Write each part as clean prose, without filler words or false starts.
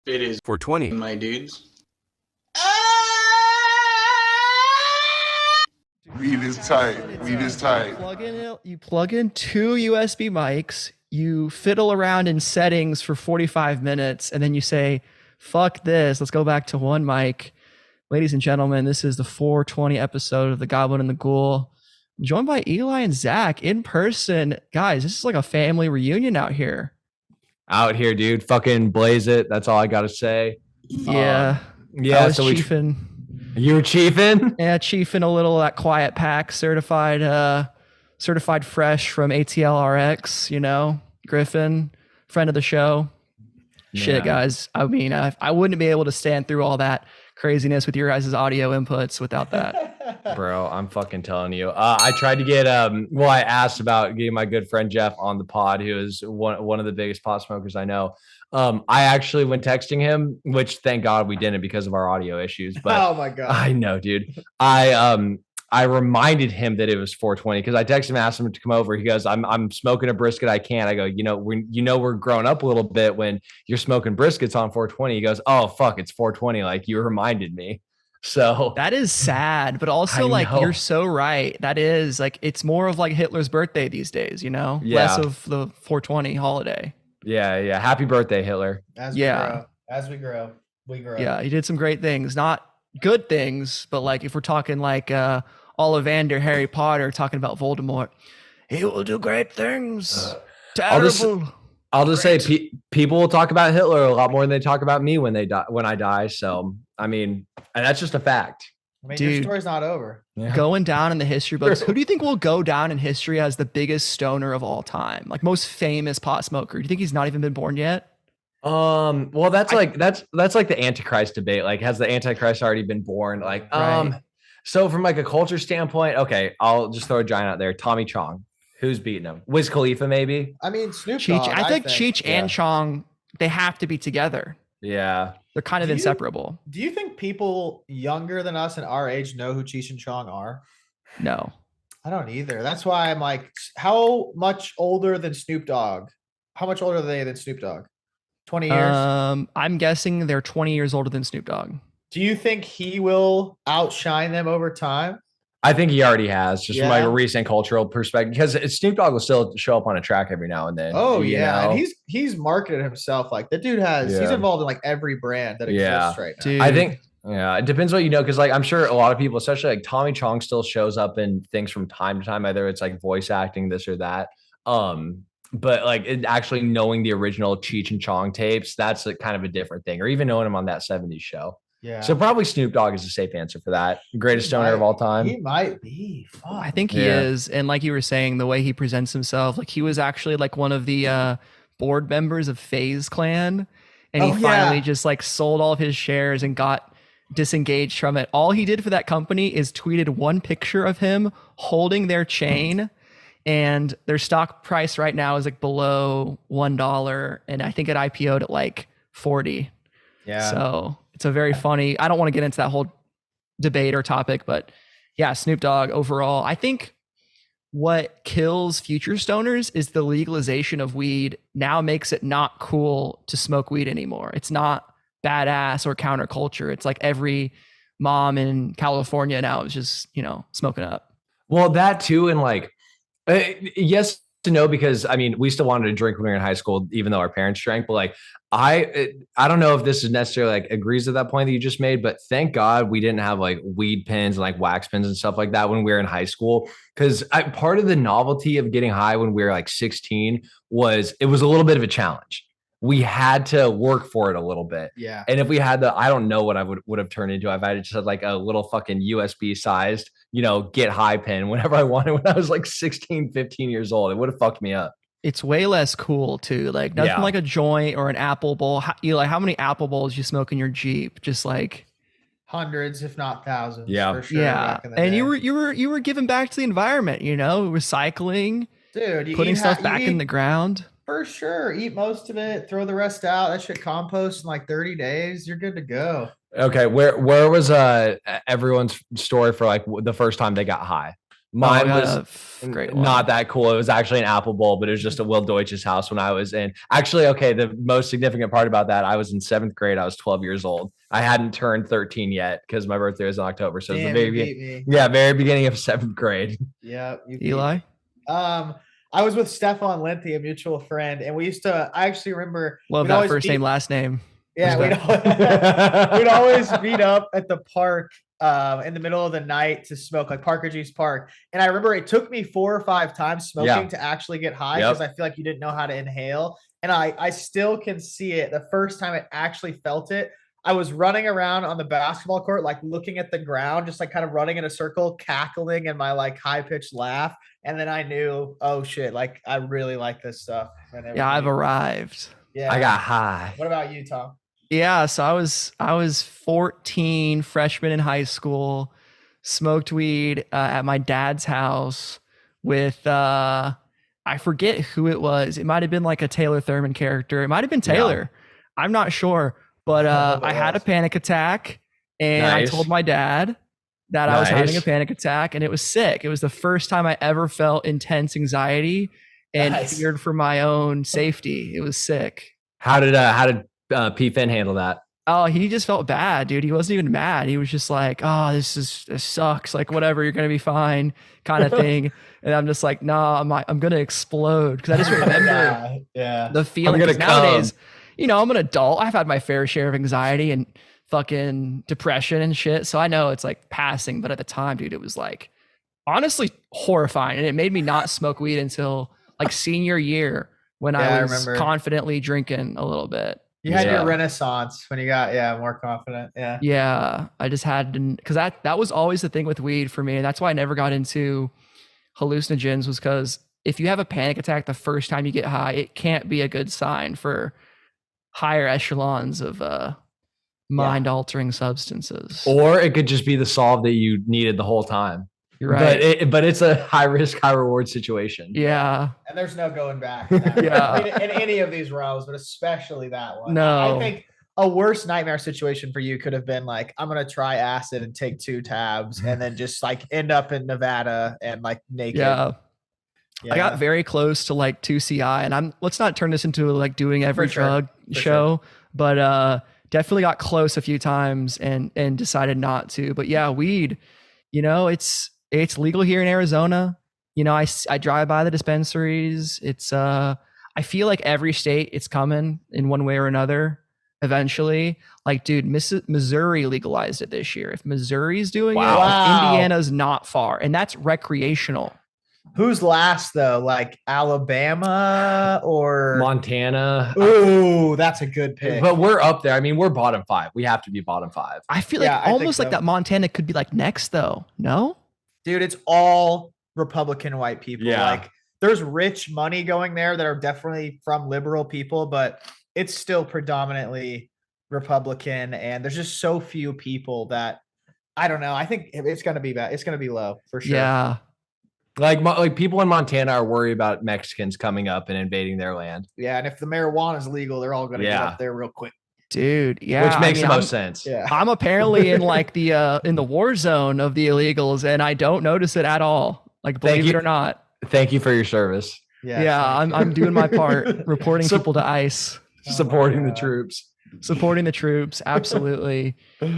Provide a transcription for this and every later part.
It is 420. my dudes. Weed is tight. Weed is tight. You plug in two USB mics, you fiddle around in settings for 45 minutes, and then you say, fuck this, let's go back to one mic. Ladies and gentlemen, this is the 420 episode of the Goblin and the Ghoul. I'm joined by Eli and Zach in person. Guys, this is like a family reunion out here. Out here, dude. Fucking blaze it. That's all I got to say. Yeah. Yeah. I was So chiefing. You were chiefing? Yeah, chiefing a little of that Quiet Pack certified fresh from ATL RX, you know, Griffin, friend of the show. Yeah. Shit, guys. I mean, I wouldn't be able to stand through all that craziness with your guys' audio inputs without that. Bro, I'm fucking telling you. I tried to get, I asked about getting my good friend Jeff on the pod, who is one of the biggest pot smokers I know. I actually went texting him, which thank God we didn't because of our audio issues. But oh my God. I know, dude. I reminded him that it was 420 because I texted him, asked him to come over. He goes, I'm smoking a brisket. I can't. I go, we're growing up a little bit when you're smoking briskets on 420. He goes, oh fuck, it's 420. Like you reminded me. So that is sad, but also like you're so right. That is like it's more of like Hitler's birthday these days, you know, less of the 420 holiday. Yeah. Happy birthday, Hitler. As we grow, we grow. Yeah, he did some great things, not good things, but like if we're talking like Ollivander, Harry Potter, talking about Voldemort, he will do great things. Terrible. I'll just say people will talk about Hitler a lot more than they talk about me when I die. So I mean, and that's just a fact. I mean, your story's not over. Yeah. Going down in the history books, who do you think will go down in history as the biggest stoner of all time? Like most famous pot smoker. Do you think he's not even been born yet? Well, that's like the Antichrist debate. Like, has the Antichrist already been born? Like, right. So from like a culture standpoint, okay, I'll just throw a giant out there. Tommy Chong. Who's beating him? Wiz Khalifa, maybe? I mean, Snoop Dogg. I think Cheech and Chong, they have to be together. Yeah. They're kind of inseparable. Do you think people younger than us and our age know who Cheech and Chong are? No. I don't either. That's why I'm like, how much older than Snoop Dogg? How much older are they than Snoop Dogg? 20 years? I'm guessing they're 20 years older than Snoop Dogg. Do you think he will outshine them over time? I think he already has, just from like a recent cultural perspective, because Snoop Dogg will still show up on a track every now and then. Oh yeah, and he's marketed himself like the dude has. He's involved in like every brand that exists right now. Dude. I think it depends what you know, because like I'm sure a lot of people, especially like Tommy Chong, still shows up in things from time to time, either it's like voice acting, this or that. But like actually knowing the original Cheech and Chong tapes, that's like kind of a different thing, or even knowing him on that 70s show. Yeah. So probably Snoop Dogg is a safe answer for that. Greatest stoner of all time. He might be. Fuck. I think he is. And like you were saying, the way he presents himself, like he was actually like one of the board members of FaZe Clan. And he finally just like sold all of his shares and got disengaged from it. All he did for that company is tweeted one picture of him holding their chain. And their stock price right now is like below $1. And I think it IPO'd at like 40. Yeah. So it's a very funny, I don't want to get into that whole debate or topic, but yeah, Snoop Dogg overall. I think what kills future stoners is the legalization of weed now makes it not cool to smoke weed anymore. It's not badass or counterculture. It's like every mom in California now is just, smoking up. Well, that too. And like, yes to no, because I mean, we still wanted to drink when we were in high school, even though our parents drank, but like, I don't know if this is necessarily like agrees with that point that you just made, but thank God we didn't have like weed pens and like wax pens and stuff like that when we were in high school. Because part of the novelty of getting high when we were like 16 was it was a little bit of a challenge. We had to work for it a little bit. Yeah. And if we had I don't know what I would have turned into if I just had like a little fucking USB sized, get high pen whenever I wanted when I was like 16, 15 years old. It would have fucked me up. It's way less cool too. Like nothing like a joint or an apple bowl. Eli, how many apple bowls you smoke in your Jeep? Just like hundreds, if not thousands. Yeah. For sure, yeah. And you were giving back to the environment, recycling, dude, putting stuff back in the ground. For sure. Eat most of it, throw the rest out. That shit compost in like 30 days. You're good to go. Okay. Where was everyone's story for like the first time they got high? Mine I was got a great one. not that cool. It was actually an Apple Bowl, but it was just a Will Deutsch's house when I was in. Actually, okay, the most significant part about that, I was in 7th grade. I was 12 years old. I hadn't turned 13 yet because my birthday was in October. So it was the Damn, very you beginning. beat me. Yeah, very beginning of 7th grade. Yeah, you beat Eli? me. I was with Stefan Lenthy, a mutual friend, and we used to. I actually remember. Love we'd that always first meet- name, last name. Yeah, we'd always meet up at the park in the middle of the night to smoke, like Parker Juice Park. And I remember it took me 4 or 5 times smoking to actually get high because I feel like you didn't know how to inhale. And I still can see it. The first time I actually felt it, I was running around on the basketball court, like looking at the ground, just like kind of running in a circle, cackling in my like high pitched laugh. And then I knew, oh shit, like I really like this stuff. Yeah, I've arrived. Yeah. I got high. What about you, Tom? Yeah, so I was 14, freshman in high school, smoked weed at my dad's house with I forget who it was. It might have been like a Taylor Thurman character. It might have been Taylor. I'm not sure, but I had a panic attack and I told my dad that I was having a panic attack, and it was sick. It was the first time I ever felt intense anxiety and feared for my own safety. It was sick. How did P. Finn handle that? Oh, he just felt bad, dude. He wasn't even mad. He was just like, "Oh, this sucks. Like, whatever, you're gonna be fine," kind of thing. And I'm just like, "Nah, I'm gonna explode," because I just remember the feeling. Nowadays, I'm an adult. I've had my fair share of anxiety and fucking depression and shit, so I know it's like passing. But at the time, dude, it was like honestly horrifying, and it made me not smoke weed until like senior year when I was confidently drinking a little bit. You had your renaissance when you got more confident. Yeah, I just had to, because that was always the thing with weed for me, and that's why I never got into hallucinogens, was because if you have a panic attack the first time you get high, it can't be a good sign for higher echelons of mind altering substances. Or it could just be the solve that you needed the whole time. You're right. But it's a high risk, high reward situation. Yeah. And there's no going back. In any of these realms, but especially that one. No. I think a worse nightmare situation for you could have been like, I'm going to try acid and take 2 tabs and then just like end up in Nevada and like naked. Yeah. I got very close to like 2CI, and let's not turn this into like doing every drug show, but definitely got close a few times and decided not to. But yeah, weed, it's legal here in Arizona. I drive by the dispensaries. It's I feel like every state it's coming in one way or another eventually. Like, dude, Missouri legalized it this year. If Missouri's doing it, Indiana's not far, and that's recreational. Who's last though? Like Alabama or Montana? Ooh, that's a good pick. But we're up there. I mean, we're bottom 5. We have to be bottom 5. I feel like almost like that Montana could be like next though. No? Dude, it's all Republican white people. Yeah. Like there's rich money going there that are definitely from liberal people, but it's still predominantly Republican. And there's just so few people that I don't know. I think it's going to be bad. It's going to be low for sure. Yeah. Like people in Montana are worried about Mexicans coming up and invading their land. Yeah. And if the marijuana is legal, they're all going to get up there real quick. Dude, yeah. Which makes the most sense. Yeah. I'm apparently in like in the war zone of the illegals, and I don't notice it at all. Like, believe it or not. Thank you for your service. Yeah. I'm doing my part, reporting people to ICE. Supporting the troops. Supporting the troops, absolutely.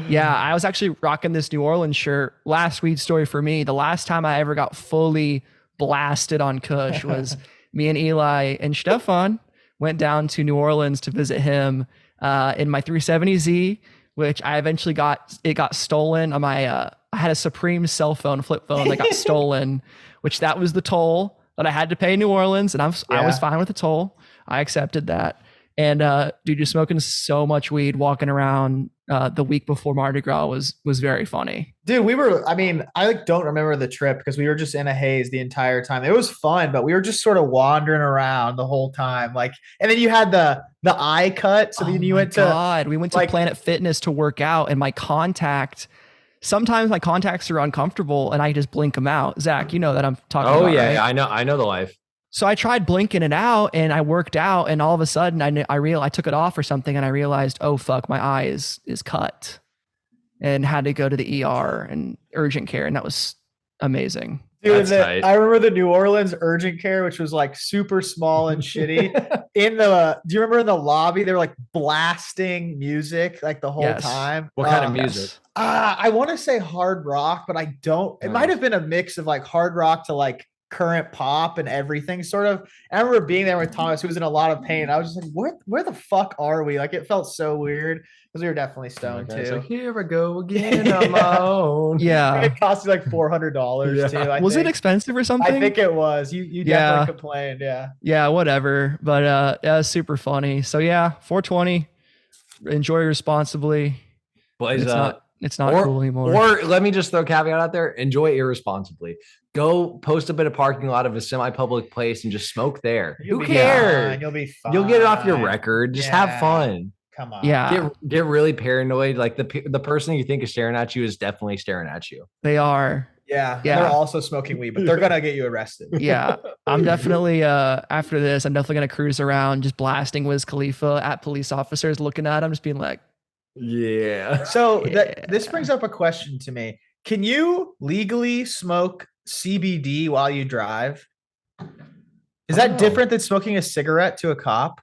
Yeah, I was actually rocking this New Orleans shirt. Last weed story for me. The last time I ever got fully blasted on Kush was me and Eli and Stefan went down to New Orleans to visit him in my 370Z, which I eventually got stolen on my I had a Supreme cell phone, flip phone that got stolen, which that was the toll that I had to pay in New Orleans, and I was fine with the toll. I accepted that. And dude, you're smoking so much weed walking around the week before Mardi Gras was very funny. Dude, I don't remember the trip because we were just in a haze the entire time. It was fun, but we were just sort of wandering around the whole time. Like, and then you had the eye cut. So then you went to we went to Planet Fitness to work out, and sometimes my contacts are uncomfortable and I just blink them out. Zach, you know that I'm talking about. Oh yeah, right? I know the life. So I tried blinking it out and I worked out, and all of a sudden I took it off or something, and I realized, oh fuck, my eye is cut, and had to go to the ER and urgent care, and that was amazing. Dude, I remember the New Orleans urgent care, which was like super small and shitty. Do you remember in the lobby they were like blasting music like the whole time? What kind of music? I want to say hard rock, but I don't. It might have been a mix of like hard rock to like current pop and everything sort of. And I remember being there with Thomas, who was in a lot of pain. I was just like, where the fuck are we? Like it felt so weird because we were definitely stoned too. Like, here I go again on my own. Yeah. It cost you like $400 too. Was it expensive or something? I think it was. You definitely complained. Yeah. Yeah, whatever. But yeah, it was super funny. So yeah, 420. Enjoy responsibly. Blaze it's not cool anymore. Or let me just throw a caveat out there. Enjoy irresponsibly. Go post up in a parking lot of a semi-public place and just smoke there. Who cares? Fine. You'll be fine. You'll get it off your record. Just have fun. Come on. Yeah. Get really paranoid. Like the person you think is staring at you is definitely staring at you. They are. Yeah. They're also smoking weed, but they're gonna get you arrested. Yeah. I'm definitely after this, I'm definitely gonna cruise around just blasting Wiz Khalifa at police officers, looking at them, just being like, yeah. So this brings up a question to me. Can you legally smoke CBD while you drive? Is that different than smoking a cigarette to a cop?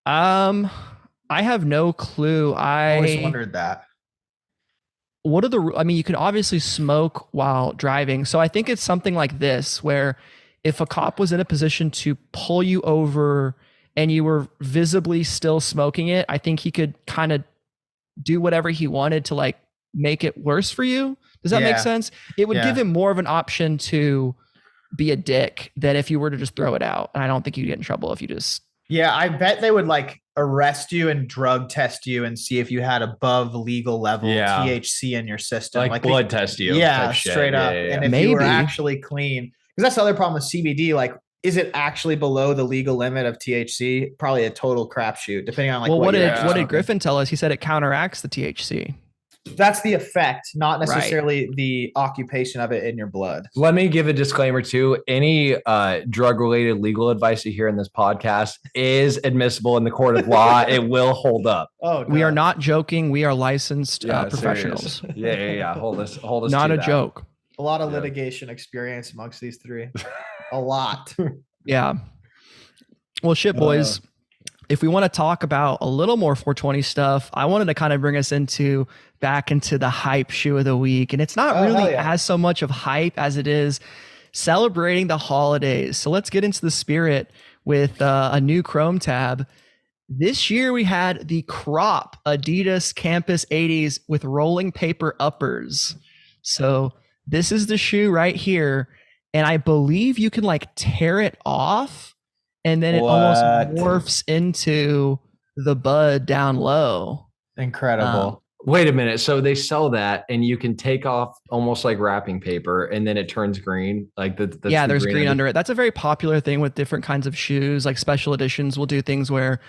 I have no clue. I always wondered that. I mean, you can obviously smoke while driving. So I think it's something like this, where if a cop was in a position to pull you over and you were visibly still smoking it, I think he could kind of do whatever he wanted to like make it worse for you. Does that make sense? It would give him more of an option to be a dick than if you were to just throw it out. And I don't think you'd get in trouble if you just. Yeah, I bet they would like arrest you and drug test you and see if you had above legal level THC in your system. Like blood test you. Yeah, straight up. And if you were actually clean, because that's the other problem with CBD, like, is it actually below the legal limit of THC? Probably a total crapshoot, depending on like what did Griffin tell us? He said it counteracts the THC. That's the effect, not necessarily the occupation of it in your blood. Let me give a disclaimer too. Any drug-related legal advice you hear in this podcast is admissible in the court of law. It will hold up. Oh, we are not joking. We are licensed professionals. Yeah. Hold us. Not a joke. A lot of litigation experience amongst these three. A lot. Yeah. Well, shit, boys. If we want to talk about a little more 420 stuff, I wanted to kind of bring us back into the hype shoe of the week. And it's not really as so much of hype as it is celebrating the holidays. So let's get into the spirit with a new Chrome tab. This year we had the Crop Adidas Campus 80s with rolling paper uppers. So this is the shoe right here. And I believe you can like tear it off and then it almost morphs into the bud down low. Incredible. Wait a minute. So they sell that and you can take off almost like wrapping paper and then it turns green. Like there's green under it. That's a very popular thing with different kinds of shoes. Like special editions will do things where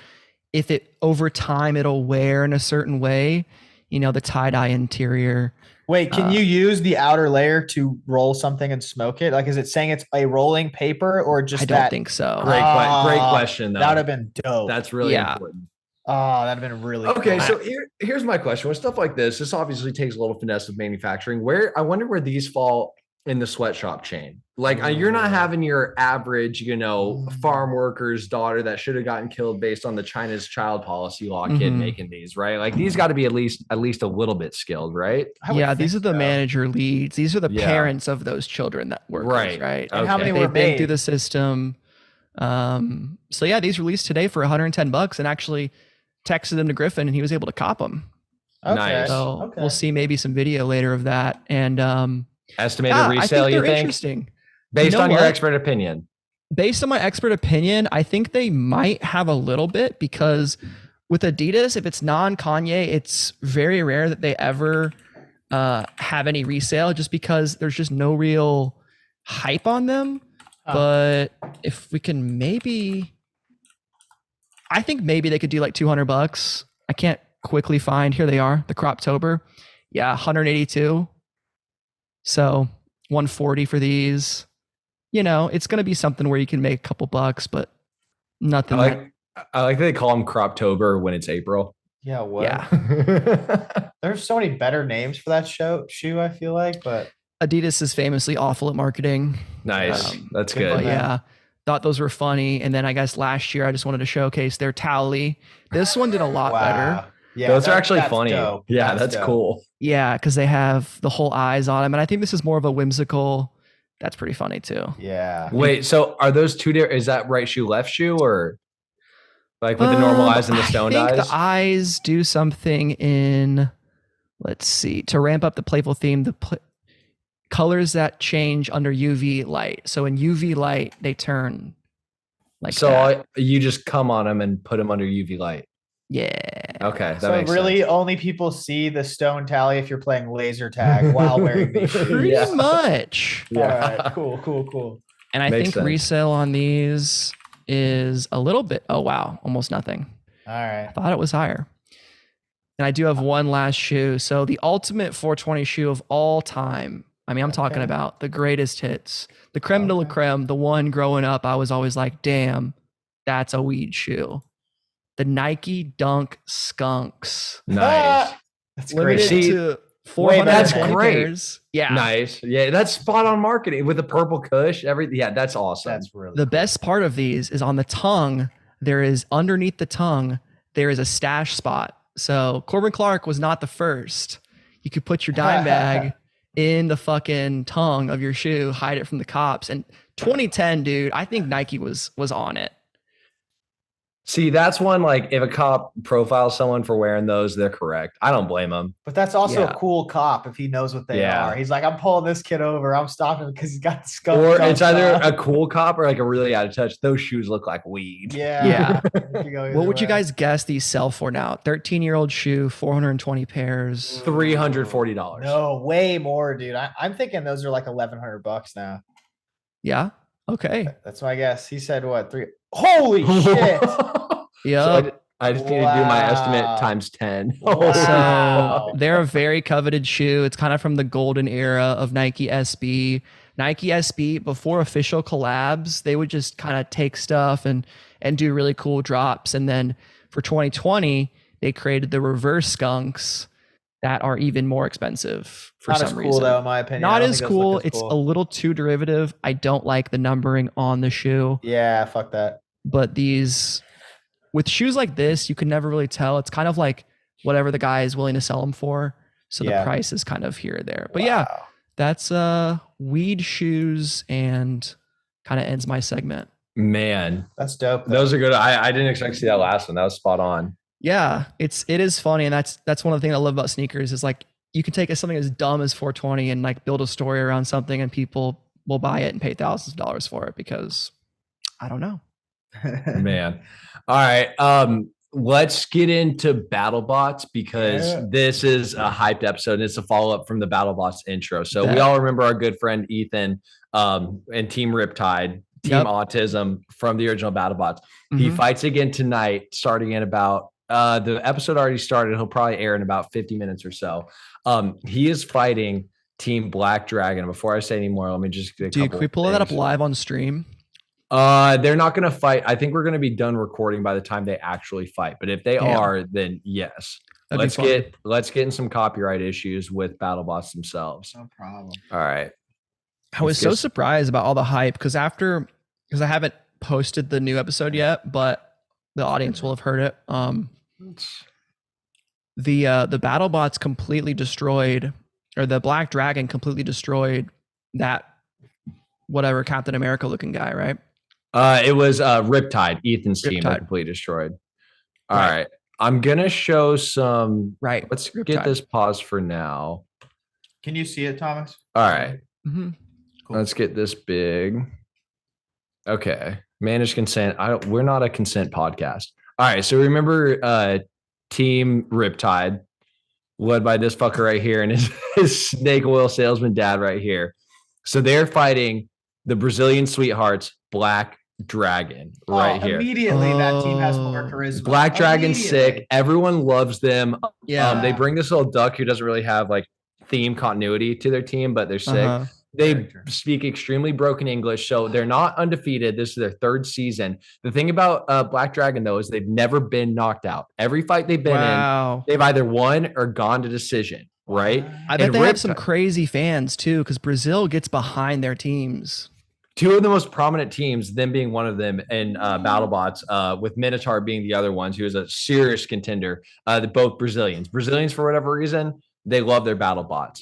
if it over time, it'll wear in a certain way, the tie-dye interior. Wait, can you use the outer layer to roll something and smoke it? Like, is it saying it's a rolling paper or just I don't think so. Great question, though. That would have been dope. That's really important. Oh, that'd have been really okay. Cool. So here's my question. With stuff like this obviously takes a little finesse of manufacturing. I wonder where these fall in the sweatshop chain. Like you're not having your average, farm worker's daughter that should have gotten killed based on the China's child policy law kid making these, right? Like these got to be at least a little bit skilled, right? Yeah, these are the manager leads. These are the parents of those children that work, right? And how many were They've been through the system. So yeah, these released today for $110 and actually texted them to Griffin and he was able to cop them. Okay. Nice. So we'll see maybe some video later of that. And estimated resale, you think? Interesting. Based on your expert opinion. Based on my expert opinion, I think they might have a little bit because with Adidas, if it's non-Kanye, it's very rare that they ever have any resale just because there's just no real hype on them. But if we can I think maybe they could do like $200. I can't quickly find. Here they are, the Croptober. Yeah, 182. So 140 for these. It's going to be something where you can make a couple bucks, but nothing. I like that they call them Croptober when it's April. Yeah. What? Yeah. There's so many better names for that shoe, I feel like, but Adidas is famously awful at marketing. Nice. That's good good. But yeah, thought those were funny. And then I guess last year I just wanted to showcase their towel. This one did a lot better. Yeah, those are actually that's funny. dope. Yeah, that's dope. cool. Yeah, because they have the whole eyes on them. And I think this is more of a whimsical. That's pretty funny too. Yeah. Wait, so are those two different? Is that right shoe, left shoe, or like with the normal eyes and the stoned I think eyes? the eyes do something in, let's see, to ramp up the playful theme, colors that change under UV light. So in UV light, they turn like that. You just come on them and put them under UV light. Yeah. Okay. That So makes really sense. only people see the stone tally if you're playing laser tag while wearing these shoes. Pretty Yeah. much. All right, cool. And I Makes think sense. resale on these is a little bit, oh wow, almost nothing. All right. I thought it was higher. And I do have one last shoe. So the ultimate 420 shoe of all time. I mean, I'm talking about the greatest hits, the creme de la creme, the one growing up. I was always like, damn, that's a weed shoe. The Nike Dunk Skunks. Nice. That's Limited great. to 400 that's pairs. great. Yeah. Nice. Yeah, that's spot on marketing with the purple cush. Everything. Yeah, that's awesome. That's really The best part of these is on the tongue. There is underneath the tongue, there is a stash spot. So Corbin Clark was not the first. You could put your dime bag in the fucking tongue of your shoe, hide it from the cops. And 2010, dude, I think Nike was on it. See, that's one, like, if a cop profiles someone for wearing those, they're correct. I don't blame them. But that's also Yeah. a cool cop if he knows what they Yeah. are. He's like, I'm pulling this kid over. I'm stopping him because he's got the skunk. Or it's dunks either on." a cool cop or like a really out of touch. Those shoes look like weed. Yeah. Yeah. It could go either What would you way. guys guess these sell for now? 13-year-old shoe, 420 pairs. $340. No, way more, dude. I'm thinking those are like $1,100 now. Yeah. Okay. That's my guess. He said what? Three. Holy shit. Yeah. So I just need to do my estimate Wow. times 10. Wow. So they're a very coveted shoe. It's kind of from the golden era of Nike SB. Nike SB, before official collabs, they would just kind of take stuff and do really cool drops. And then for 2020, they created the reverse skunks that are even more expensive for Not some as cool reason. though, in my opinion. I Not don't as think those look cool. as It's cool. a little too derivative. I don't like the numbering on the shoe. Yeah, fuck that. But these, with shoes like this, you can never really tell. It's kind of like whatever the guy is willing to sell them for. So Yeah. the price is kind of here or there. But yeah, Wow. that's weed shoes and kind of ends my segment. Man, That's dope. though. those are good. I didn't expect to see that last one. That was spot on. Yeah, it is funny, and that's one of the things I love about sneakers is like you can take something as dumb as 420 and like build a story around something, and people will buy it and pay thousands of dollars for it because I don't know. Man. All right. Let's get into Battlebots because Yeah. this is a hyped episode and it's a follow-up from the Battlebots intro. So we Bet. all remember our good friend Ethan and Team Riptide, Team Yep. Autism from the original Battlebots. He Mhm. fights again tonight, starting in about the episode already started. He'll probably air in about 50 minutes or so. He is fighting Team Black Dragon. Before I say any more, let me just get a Dude, couple can we pull that up things. live on stream? They're not going to fight. I think we're going to be done recording by the time they actually fight. But if they Damn. are, then yes. That'd be fun. Let's get in some copyright issues with Battlebots themselves. No problem. All right. I was so surprised about all the hype because I haven't posted the new episode yet, but the audience will have heard it. The BattleBots completely destroyed, or the Black Dragon completely destroyed that whatever Captain America looking guy, right? It was Riptide, Ethan's team that Riptide. completely destroyed. All Right. right. I'm gonna show some. Right. Let's Riptide. get this paused for now. Can you see it, Thomas? All right. Mhm. Cool. Let's get this big. Okay. Managed consent. We're not a consent podcast. All right. So remember Team Riptide, led by this fucker right here and his snake oil salesman dad right here. So they're fighting the Brazilian Sweethearts, Black Dragon, right here. Immediately, that team has more Oh. charisma. Black Dragon's Immediately. sick. Everyone loves them. Yeah. They bring this little duck who doesn't really have like theme continuity to their team, but they're sick. Uh-huh. They Character. speak extremely broken English, so they're not undefeated. This is their third season. The thing about Black Dragon, though, is they've never been knocked out. Every fight they've been in, Wow. they've either won or gone to decision. right? I bet And they have some crazy fans too, because Brazil gets behind their teams. Two of the most prominent teams, them being one of them, and Battlebots, with Minotaur being the other ones, who is a serious contender. Both Brazilians. Brazilians, for whatever reason, they love their Battlebots.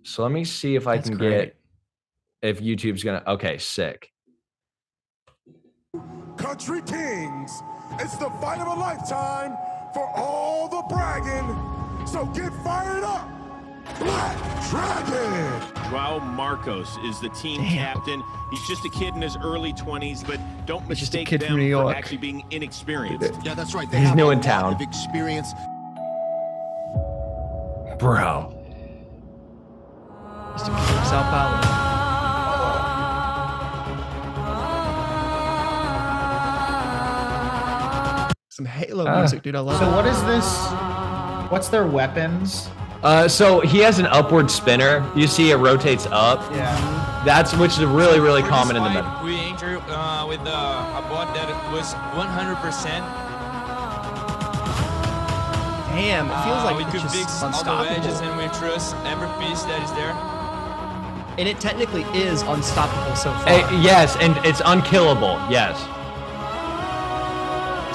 So let me see if I can get if YouTube's gonna. Okay, sick. Country Kings. It's the fight of a lifetime for all the bragging. So get fired up. Black Dragon. Joao Marcos is the team captain. He's just a kid in his early 20s, but don't mistake them for actually being inexperienced. Yeah, that's right. He's new in town. Experience. Bro. Sao Paulo. Some Halo music, dude. I love it. So what is this? What's their weapons? So he has an upward spinner. You see it rotates up. Yeah. That's which is really, really common in the meta. We entered with a bot that was 100%. Damn, it feels like we it's could fix just all the wedges unstoppable. and we trust every piece that is there. And it technically is unstoppable so far. Yes, and it's unkillable. Yes.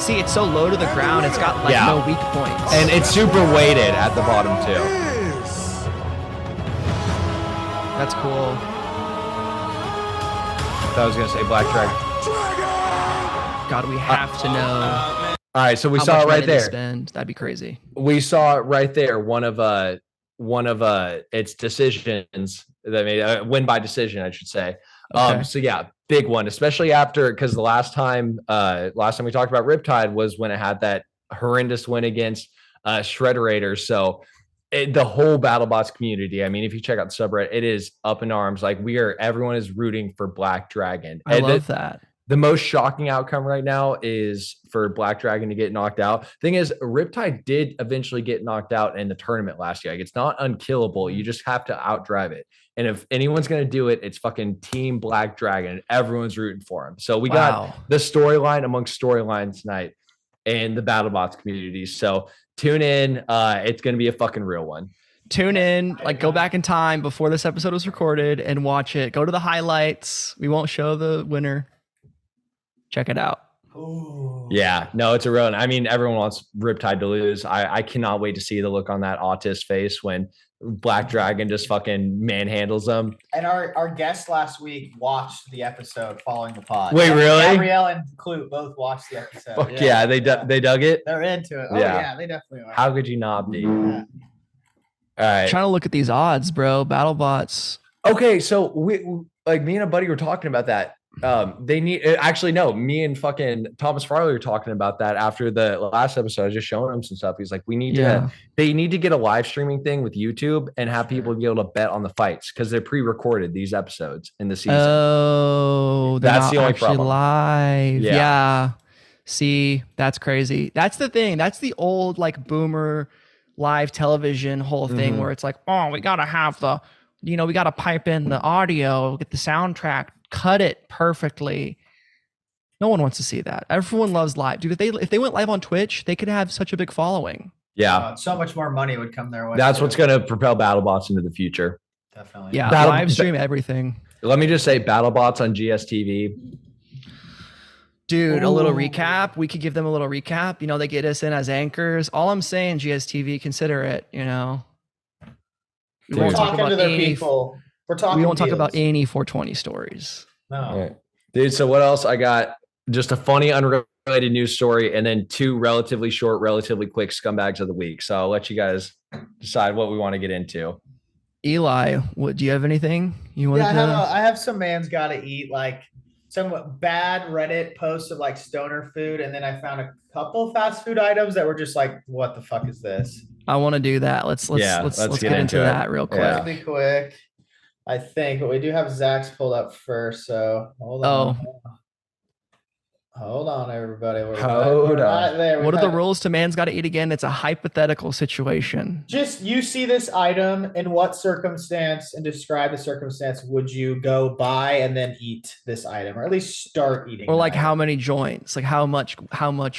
See, it's so low to the ground, it's got like no weak points. And it's super weighted at the bottom too. That's cool. I was gonna say Black Dragon. God, we have to know. All right, so we how saw much it right money they there. spend. That'd be crazy. We saw it right there. One of its decisions that made win by decision, I should say. Okay. So yeah, big one, especially after because the last time we talked about Riptide was when it had that horrendous win against Shredderator. So the whole BattleBots community, I mean, if you check out the subreddit, it is up in arms. Like everyone is rooting for Black Dragon. I love that. The most shocking outcome right now is for Black Dragon to get knocked out. Thing is, Riptide did eventually get knocked out in the tournament last year. Like, it's not unkillable. You just have to outdrive it. And if anyone's going to do it, it's fucking Team Black Dragon. Everyone's rooting for him. So we got the storyline amongst storylines tonight in the BattleBots community. So tune in. It's going to be a fucking real one. Tune in, like go back in time before this episode was recorded and watch it. Go to the highlights. We won't show the winner. Check it out. Ooh. Yeah, no, it's a real one. I mean, everyone wants Riptide to lose. I cannot wait to see the look on that autist face when Black Dragon just fucking manhandles them. And our guest last week watched the episode following the pod. Wait, really? Gabrielle and Clute both watched the episode. Fuck yeah, they dug it. They're into it. Oh yeah, they definitely are. How could you not be? Yeah. All right. Trying to look at these odds, bro. BattleBots. Okay, so we like me and a buddy were talking about that. They need me and fucking Thomas Farley were talking about that after the last episode. I was just showing him some stuff. He's like, they need to get a live streaming thing with YouTube and have people be able to bet on the fights because they're pre-recorded these episodes in the season. Oh, that's the only problem. Live. Yeah. See, that's crazy. That's the thing. That's the old like boomer live television whole thing where it's like, oh, we gotta have we gotta pipe in the audio, get the soundtrack, cut it perfectly. No one wants to see that. Everyone loves live. Dude, if they went live on Twitch, they could have such a big following. Yeah. So much more money would come their way. That's what's going to propel BattleBots into the future. Definitely. Yeah, live stream everything. Let me just say BattleBots on GSTV. Dude, a little recap. We could give them a little recap. They get us in as anchors. All I'm saying, GSTV, consider it, We won't talk about people. We won't talk about any 420 stories. No. Right. Dude, so what else? I got just a funny, unrelated news story and then two relatively short, relatively quick scumbags of the week. So I'll let you guys decide what we want to get into. Eli, do you have anything you want to I have some man's gotta eat, like some bad Reddit posts of like stoner food. And then I found a couple fast food items that were just like, what the fuck is this? I want to do that. Let's get into that real quick. It'll be quick, I think, but we do have Zach's pulled up first, so hold on. Hold on, everybody. Hold on. What are the rules to man's gotta eat again? It's a hypothetical situation. Just you see this item, in what circumstance, and describe the circumstance would you go buy and then eat this item, or at least start eating? Or like how many joints? Like how much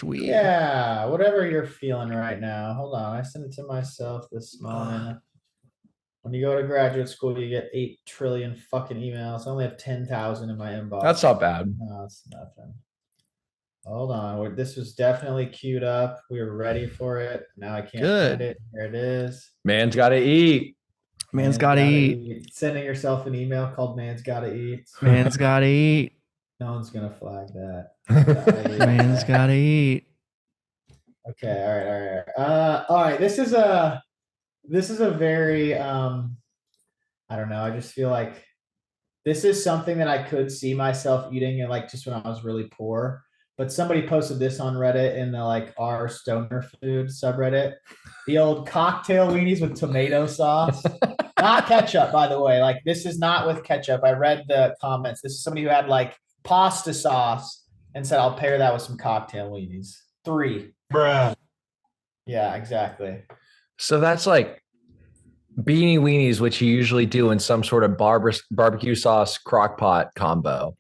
weed? Yeah, whatever you're feeling right now. Hold on, I sent it to myself this morning. When you go to graduate school, you get 8 trillion fucking emails. I only have 10,000 in my inbox. That's not bad. No, it's nothing. Hold on. This was definitely queued up. We were ready for it. Now I can't find it. Here it is. Man's got to eat. Man's gotta eat. Sending yourself an email called Man's Gotta Eat. Man's gotta eat. No one's gonna flag that. Man's gotta eat. Okay, all right. This is a very I don't know. I just feel like this is something that I could see myself eating, and like just when I was really poor. But somebody posted this on Reddit in the like our stoner food subreddit. The old cocktail weenies with tomato sauce. Not ketchup, by the way. Like this is not with ketchup. I read the comments. This is somebody who had like pasta sauce and said, I'll pair that with some cocktail weenies. 3. Bruh. Yeah, exactly. So that's like beanie weenies, which you usually do in some sort of barbecue sauce crock pot combo.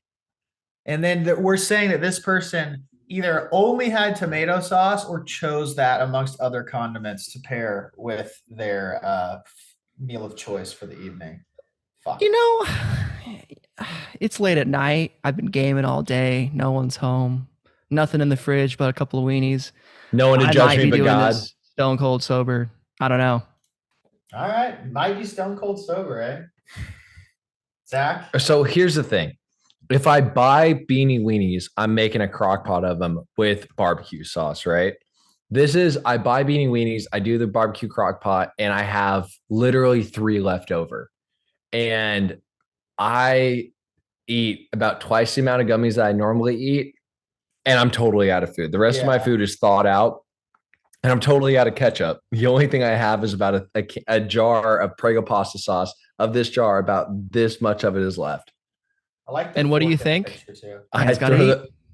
And then we're saying that this person either only had tomato sauce or chose that amongst other condiments to pair with their meal of choice for the evening. Fuck. You know, it's late at night. I've been gaming all day. No one's home. Nothing in the fridge but a couple of weenies. No one to judge me but God. Stone cold sober. I don't know. All right. Might be stone cold sober, eh? Zach? So here's the thing. If I buy beanie weenies, I'm making a crock pot of them with barbecue sauce, right? I buy beanie weenies, I do the barbecue crock pot, and I have literally 3 left over. And I eat about twice the amount of gummies that I normally eat, and I'm totally out of food. The rest of my food is thawed out, and I'm totally out of ketchup. The only thing I have is about a jar of Prego pasta sauce. Of this jar, about this much of it is left. I like. And what do you think?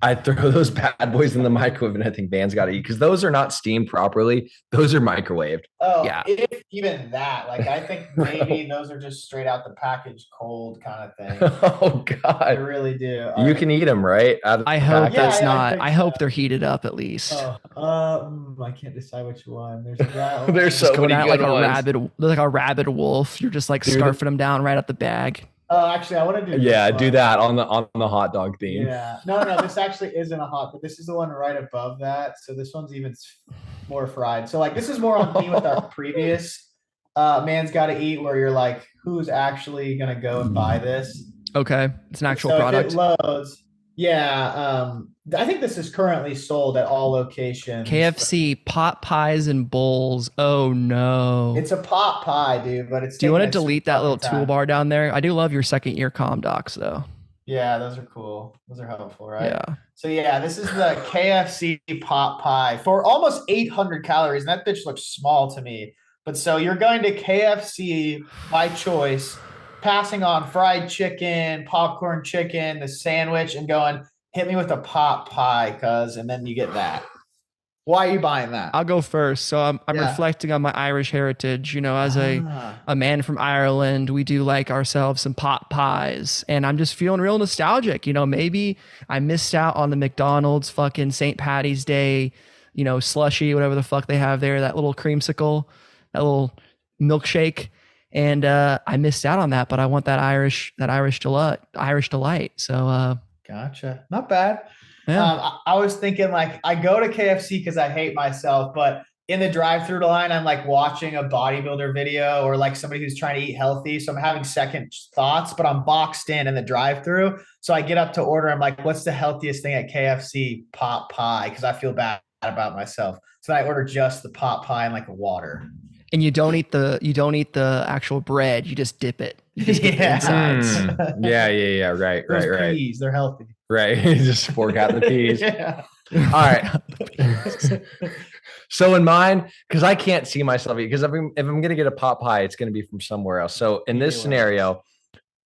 I throw those bad boys in the microwave, and I think Van's got to eat because those are not steamed properly. Those are microwaved. Oh, yeah. If even that, like I think maybe those are just straight out the package, cold kind of thing. Oh God, I really do. You can eat them, right? I hope that's not. I hope they're heated up at least. I can't decide which one. There's that. There's so many good ones. Like a rabid wolf. You're just like scarfing them down right out the bag. Oh, actually, I want to do. Yeah, do that on the hot dog theme. Yeah, no, this actually isn't a hot, but this is the one right above that. So this one's even more fried. So like this is more on theme with our previous Man's Gotta Eat, where you're like, who's actually gonna go and buy this? Okay, it's an actual product. If it loads. Yeah, I think this is currently sold at all locations. KFC pot pies and bowls. Oh no, it's a pot pie, dude. But it's. Do you want to delete that little toolbar down there? I do love your second year comm docs though. Yeah, those are cool. Those are helpful, right? Yeah. So yeah, this is the KFC pot pie for almost 800 calories, and that bitch looks small to me. But so you're going to KFC by choice, passing on fried chicken, popcorn chicken, the sandwich, and going, hit me with a pot pie, and then you get that. Why are you buying that? I'll go first. So I'm reflecting on my Irish heritage. You know, as a man from Ireland, we do like ourselves some pot pies, and I'm just feeling real nostalgic. You know, maybe I missed out on the McDonald's fucking St. Patty's Day, you know, slushy, whatever the fuck they have there, that little creamsicle, that little milkshake. And I missed out on that, but I want that Irish delight. So gotcha. Not bad. Yeah. I was thinking like I go to KFC because I hate myself, but in the drive-through line, I'm like watching a bodybuilder video or like somebody who's trying to eat healthy. So I'm having second thoughts, but I'm boxed in the drive-through. So I get up to order. I'm like, what's the healthiest thing at KFC? Pot pie, because I feel bad about myself. So I order just the pot pie and like a water. And you don't eat the actual bread. You just dip it. You just get the insides. Yeah. Right. Peas, they're healthy. Right. Just fork out the peas. Yeah. All right. So in mine, because I can't see myself eating, because if I'm going to get a pot pie, it's going to be from somewhere else. So in this scenario,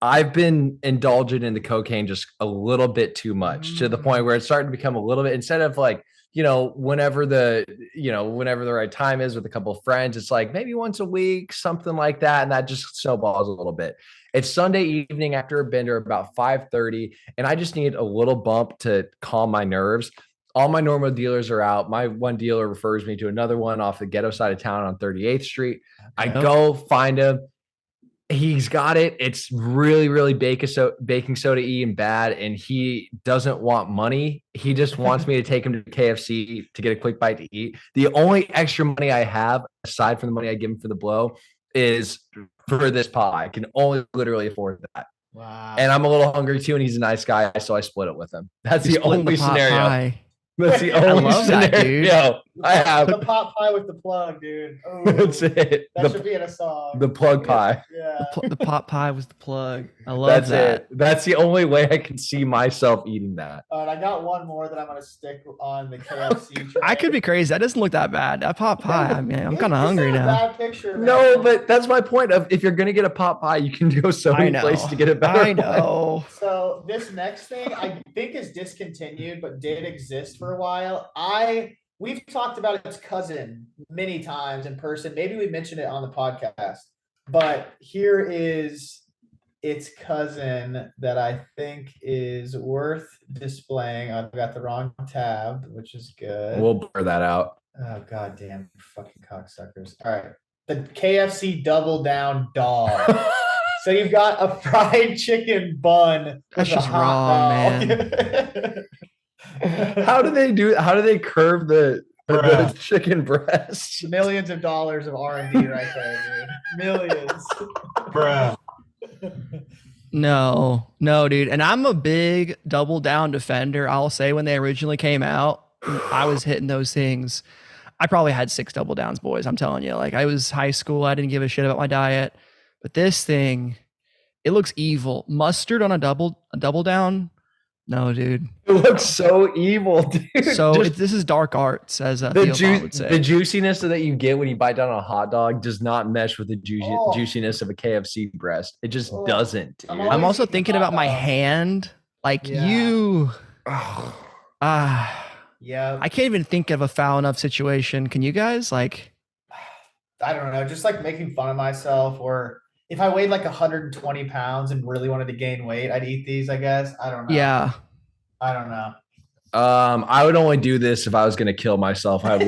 I've been indulging in the cocaine just a little bit too much to the point where it's starting to become a little bit, instead of like, you know, whenever the right time is with a couple of friends, it's like maybe once a week, something like that. And that just snowballs a little bit. It's Sunday evening after a bender, about 5:30, and I just need a little bump to calm my nerves. All my normal dealers are out. My one dealer refers me to another one off the ghetto side of town on 38th Street. I go find him. He's got it. It's really, really baking soda-y and bad, and he doesn't want money. He just wants me to take him to KFC to get a quick bite to eat. The only extra money I have, aside from the money I give him for the blow, is for this pie. I can only literally afford that. Wow. And I'm a little hungry too, and he's a nice guy, so I split it with him. That's the only scenario. Pie. That's the only love scenario that, dude. I have. The pot pie with the plug, dude. Ooh, That's it. That should be in a song. The plug pie. Yeah. The pot pie was the plug. I love that. That's the only way I can see myself eating that. All right, I got one more that I'm gonna stick on the KFC train. I could be crazy. That doesn't look that bad. That pot pie. I mean, I'm kind of hungry now. Bad picture, man. No, but that's my point. Of if you're gonna get a pot pie, you can go so many places to get it better. I know. So this next thing I think is discontinued, but did exist for a while. We've talked about its cousin many times in person. Maybe we mentioned it on the podcast, but here is its cousin that I think is worth displaying. I've got the wrong tab, which is good. We'll blur that out. Oh, goddamn fucking cocksuckers. All right. The KFC Double Down dog. So you've got a fried chicken bun. That's just wrong, man. How do they curve the chicken breast? Millions of dollars of R&D right there, dude. Millions. Bruh. No, dude. And I'm a big Double Down defender. I'll say when they originally came out, I was hitting those things. I probably had 6 Double Downs, boys. I'm telling you. Like, I was high school. I didn't give a shit about my diet. But this thing, it looks evil. Mustard on a double down? No, dude. It looks so evil, dude. So this is dark arts, as Theo would say. The juiciness that you get when you bite down a hot dog does not mesh with the juiciness of a KFC breast. It just doesn't. Dude. I'm also thinking about my hand. Like you. Yeah. I can't even think of a foul enough situation. Can you guys? Like, I don't know. Just like making fun of myself, or if I weighed like 120 pounds and really wanted to gain weight, I'd eat these, I guess. I don't know. Yeah. I don't know. I would only do this if I was going to kill myself. I would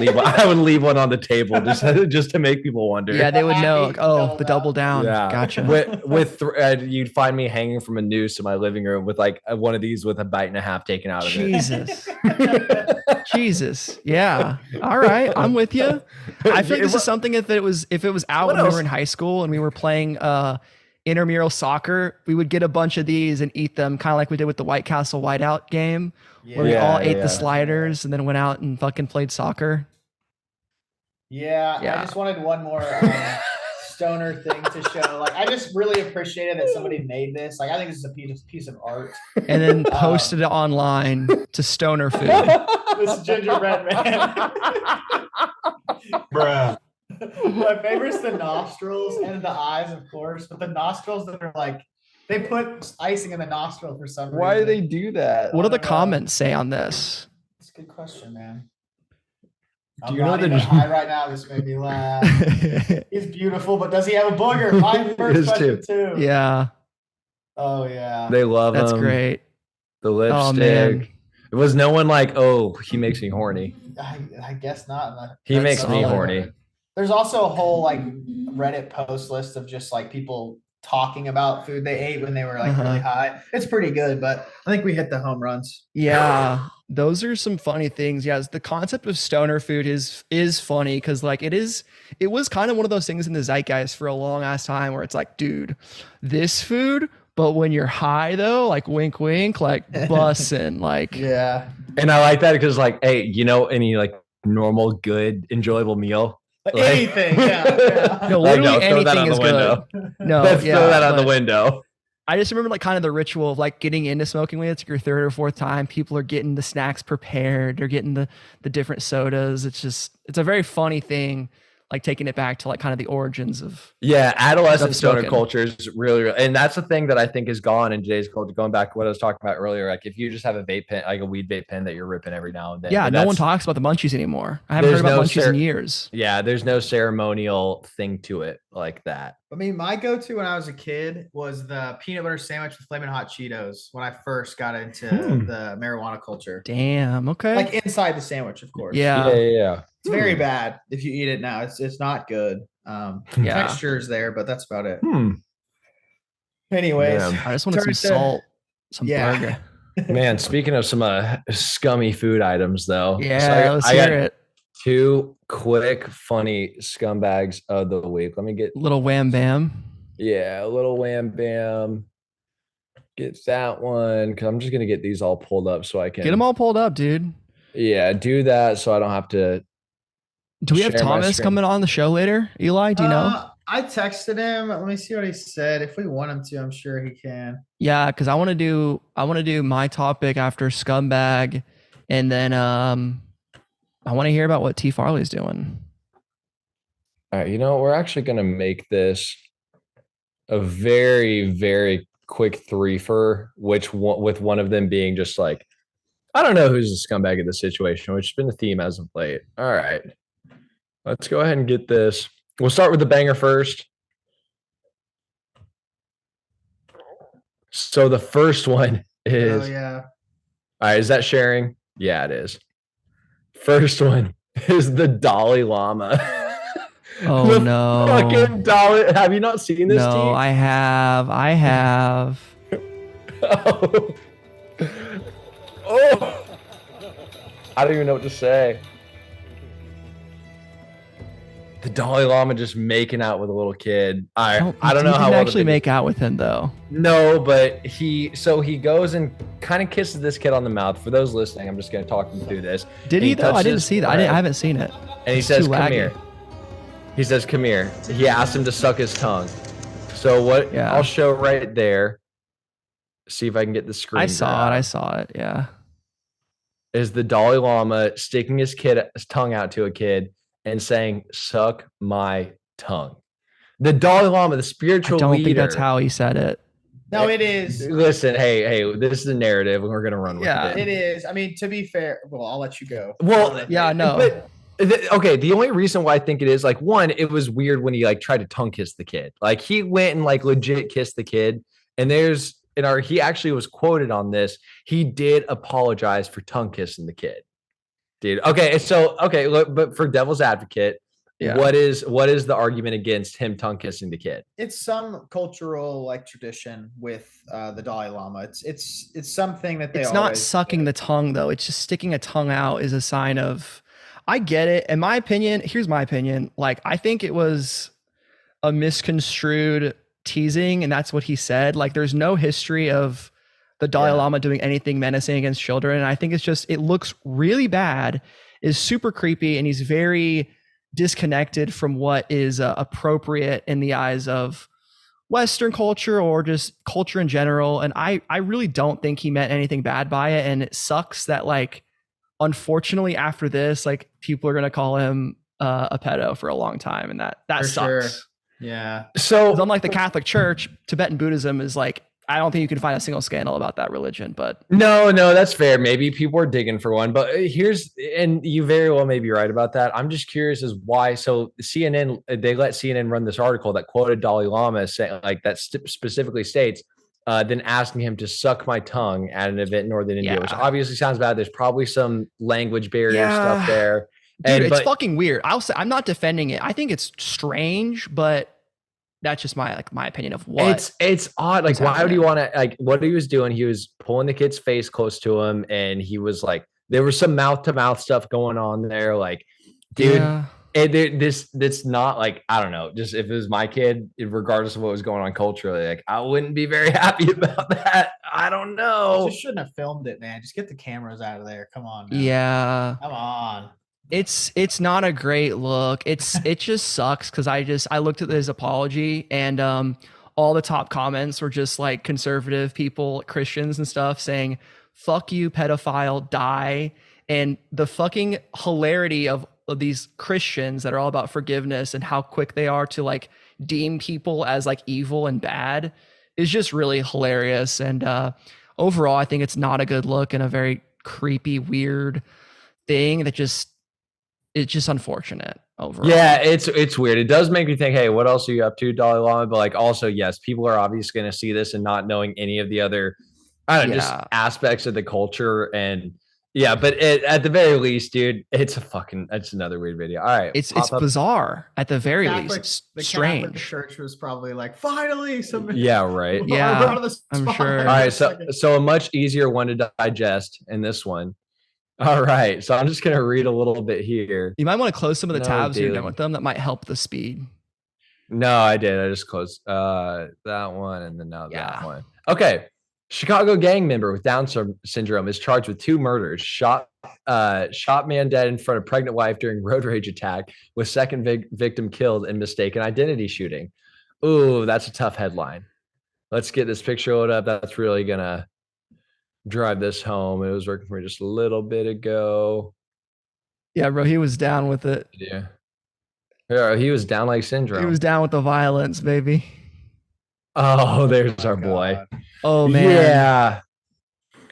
leave one on the table just to make people wonder. Yeah, they would know. Like, oh, the double down. Yeah. Gotcha. You'd find me hanging from a noose in my living room with like one of these with a bite and a half taken out of it. Jesus. Yeah. All right. I'm with you. I feel like this is something if it was out when we were in high school and we were playing intramural soccer, we would get a bunch of these and eat them, kind of like we did with the White Castle Whiteout game, where we all ate the sliders and then went out and fucking played soccer. Yeah. I just wanted one more stoner thing to show. Like, I just really appreciated that somebody made this. Like, I think this is a piece of art. And then posted it online to stoner food. This gingerbread man. Bruh. My favorite's the nostrils and the eyes, of course, but the nostrils that are like, they put icing in the nostril for some reason. Why do they do that? What do the comments say on this? That's a good question, man. Do you know that high right now? This made me laugh. He's beautiful, but does he have a booger? My first question too. Yeah. Oh yeah. They love him. That's great. The lipstick. Oh, man. It was no one like, oh, he makes me horny. I guess not. He makes me horny. There's also a whole like Reddit post list of just like people talking about food they ate when they were like really high. It's pretty good, but I think we hit the home runs. Yeah, those are some funny things. Yeah, the concept of stoner food is funny because like it was kind of one of those things in the zeitgeist for a long ass time where it's like, dude, this food, but when you're high though, like wink wink, like bussin', like yeah. And I like that because like, hey, you know, any like normal, good, enjoyable meal. Like, anything, yeah. No, literally anything is good. No, let's throw that out the window. I just remember like kind of the ritual of like getting into smoking weed. It's like your 3rd or 4th time. People are getting the snacks prepared. They're getting the different sodas. It's a very funny thing. Like taking it back to like kind of the origins of adolescent stoner culture is really, and that's the thing that I think is gone in today's culture. Going back to what I was talking about earlier, like if you just have a vape pen, like a weed vape pen that you're ripping every now and then. Yeah, no one talks about the munchies anymore. I haven't heard about munchies in years. Yeah, there's no ceremonial thing to it like that. I mean, my go-to when I was a kid was the peanut butter sandwich with Flamin' Hot Cheetos when I first got into the marijuana culture. Damn. Okay. Like inside the sandwich, of course. Yeah. It's very bad if you eat it now. It's not good. Texture is there, but that's about it. Anyways, I just wanted some salt, some burger. Man, speaking of some scummy food items, though. Yeah, let's hear it. 2 quick, funny scumbags of the week. Let me get little wham bam. Yeah, a little wham bam. Get that one because I'm just gonna get these all pulled up so I can get them all pulled up, dude. Yeah, do that so I don't have to. Do we have Thomas coming on the show later? Eli, do you know? I texted him. Let me see what he said. If we want him to, I'm sure he can. Yeah, because I want to do my topic after scumbag, and then I want to hear about what T Farley's doing. All right, we're actually gonna make this a very, very quick threefer, with one of them being just like, I don't know who's the scumbag of the situation, which has been the theme as of late. All right, let's go ahead and get this. We'll start with the banger first. So the first one is. Oh yeah. All right, is that sharing? Yeah, it is. First one is the Dalai Lama. Oh no! Fucking Dalai. Have you not seen this? No, team? I have. Oh. Oh. I don't even know what to say. The Dalai Lama just making out with a little kid. I don't know how he actually make out with him though. No, but he goes and kind of kisses this kid on the mouth. For those listening, I'm just going to talk them through this. Did he though? I didn't see that. I haven't seen it. And he says, "Come here." He says, "Come here." He asked him to suck his tongue. So what? Yeah. I'll show right there. See if I can get the screen. I saw it. Yeah. Is the Dalai Lama sticking his tongue out to a kid and saying, "Suck my tongue"? The Dalai Lama, the spiritual leader. I don't think that's how he said it. No, it is. Listen, hey, this is the narrative, and we're gonna run with it. Yeah, it is. I mean, to be fair, well, I'll let you go. Well, yeah, no. But, okay, the only reason why I think it is, like, one, it was weird when he like tried to tongue kiss the kid. Like, he went and like legit kissed the kid, and he actually was quoted on this. He did apologize for tongue kissing the kid. Dude. Okay. So, look, but for devil's advocate, what is the argument against him tongue kissing the kid? It's some cultural like tradition with the Dalai Lama. It's something that it's not sucking the tongue though. It's just sticking a tongue out is a sign of, I get it. In my opinion, here's my opinion. Like, I think it was a misconstrued teasing, and that's what he said. Like, there's no history of the Dalai Lama doing anything menacing against children. And I think it's just, it looks really bad, is super creepy, and he's very disconnected from what is appropriate in the eyes of Western culture or just culture in general. And I really don't think he meant anything bad by it. And it sucks that, like, unfortunately after this, like, people are going to call him a pedo for a long time. And that sucks. Sure. Yeah. So unlike the Catholic Church, Tibetan Buddhism is like, I don't think you can find a single scandal about that religion, but no, that's fair. Maybe people are digging for one, but and you very well may be right about that. I'm just curious as why. So CNN, they let CNN run this article that quoted Dalai Lama saying, like, that specifically states, then asking him to suck my tongue at an event in Northern India, which obviously sounds bad. There's probably some language barrier stuff there. Dude, it's fucking weird. I'll say, I'm not defending it. I think it's strange, but that's just my opinion of what it's odd. Like, why would you want to, like, what he was doing? He was pulling the kid's face close to him, and he was like, there was some mouth to mouth stuff going on there. Like, dude, this not like, I don't know, just if it was my kid, regardless of what was going on culturally, like, I wouldn't be very happy about that. I don't know. You just shouldn't have filmed it, man. Just get the cameras out of there. Come on, man. Yeah. Come on. It's not a great look. It just sucks because I looked at his apology, and all the top comments were just like conservative people, Christians and stuff, saying, "Fuck you, pedophile, die." And the fucking hilarity of these Christians that are all about forgiveness and how quick they are to like deem people as like evil and bad is just really hilarious. And overall, I think it's not a good look and a very creepy, weird thing that it's just unfortunate overall. Yeah, it's weird. It does make me think, hey, what else are you up to, Dalai Lama? But like, also, yes, people are obviously going to see this and not knowing any of the other, just aspects of the culture. And Yeah, but at the very least, dude, it's another weird video. All right. It's bizarre at the very least. It's the strange. Catholic Church was probably like, finally, some. Yeah, right. Yeah, I'm sure. All right, so a much easier one to digest in this one. All right, so I'm just gonna read a little bit here. You might want to close some of the tabs you're done with them. That might help the speed. No, I did. I just closed that one and then now that one. Okay. Chicago gang member with Down syndrome is charged with 2 murders. Shot man dead in front of pregnant wife during road rage attack, with second victim killed in mistaken identity shooting. Ooh, that's a tough headline. Let's get this picture loaded up. That's really gonna drive this home. It was working for me just a little bit ago. Yeah, bro, he was down with it. Yeah, he was down like syndrome. He was down with the violence, baby. Oh, there's our boy. Oh man.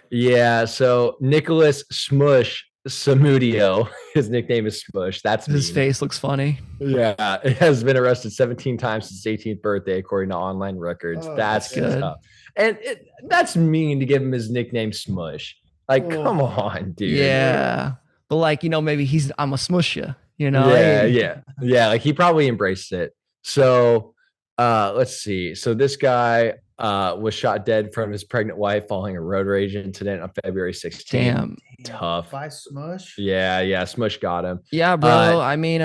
Yeah. So Nicholas Smush Samudio, his nickname is Smush. That's his face looks funny. Yeah, it has been arrested 17 times since his 18th birthday, according to online records. That's good. And that's mean to give him his nickname Smush. Like, come on, dude. Yeah. But like, maybe I'm a smush you, Yeah. Like he probably embraced it. So let's see. So this guy was shot dead from his pregnant wife following a road rage incident on February 16th. Damn. Tough. By Smush? Yeah. Smush got him. Yeah, bro. I mean,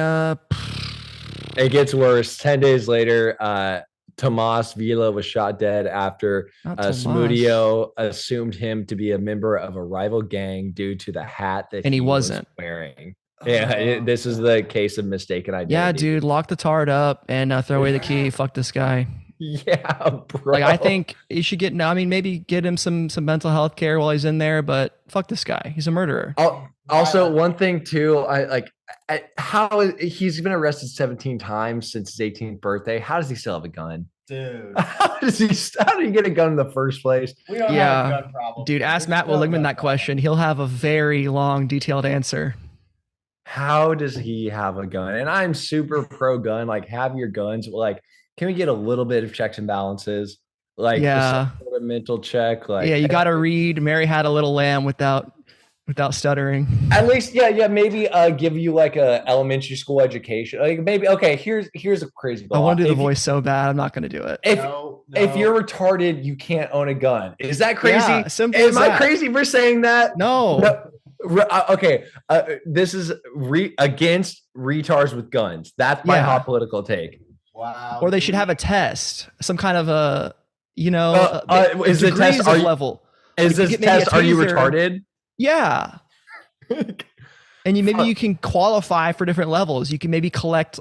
it gets worse. 10 days later, Tomas Vila was shot dead after Samudio assumed him to be a member of a rival gang due to the hat that he wasn't wearing. Yeah, this is the case of mistaken identity. Yeah, dude, lock the tard up and throw away the key. Fuck this guy. Yeah, bro. Like, I think you should maybe get him some mental health care while he's in there, but fuck this guy. He's a murderer. Also, one thing too, how he's been arrested 17 times since his 18th birthday. How does he still have a gun? Dude. How did he get a gun in the first place? We don't have a gun problem. Dude, ask Matt Willigman that question. He'll have a very long, detailed answer. How does he have a gun? And I'm super pro gun. Like, have your guns. Like, can we get a little bit of checks and balances? Like, some sort of mental check. Like, you got to read Mary Had a Little Lamb without stuttering. At least, maybe give you like a elementary school education. Like maybe, okay, here's a crazy law. I want to do the voice so bad. I'm not going to do it. If you're retarded, you can't own a gun. Is that crazy? Yeah, simple Am I crazy for saying that? No. Okay. This is against retards with guns. That's my hot political take. Wow. Or they should have a test, some kind of is the test level? Is this test? Are you retarded? Yeah. And you can qualify for different levels. You can maybe collect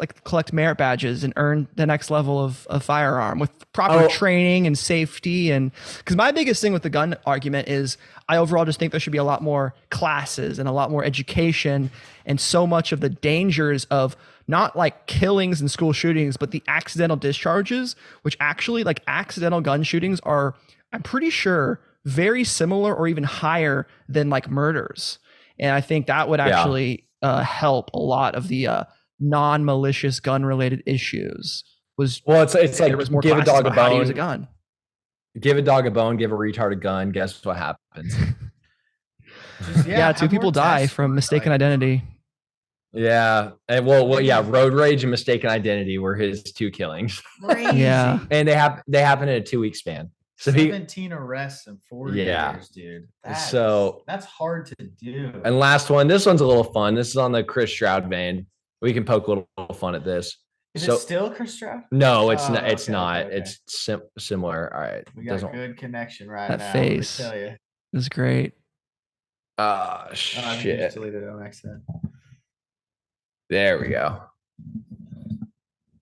merit badges and earn the next level of firearm with proper training and safety. And because my biggest thing with the gun argument is I overall just think there should be a lot more classes and a lot more education, and so much of the dangers of not like killings and school shootings, but the accidental discharges, which actually like accidental gun shootings are, I'm pretty sure, very similar or even higher than like murders. And I think that would actually help a lot of the non-malicious gun-related issues. It's like there was more give a dog a bone. How to use a gun. Give a dog a bone. Give a retard a gun. Guess what happens? Two people die from mistaken identity. Yeah, and road rage and mistaken identity were his 2 killings. Crazy. Yeah, and they happen in a 2-week span. So 17 arrests in 4 years, dude. That's hard to do. And last one, this one's a little fun. This is on the Chris Stroud vein. We can poke a little fun at this. Is it still Chris Stroud? No, it's not. It's not. Okay. It's similar. All right, we got a good connection right now. That face is great. Shit. I deleted it on accident. There we go.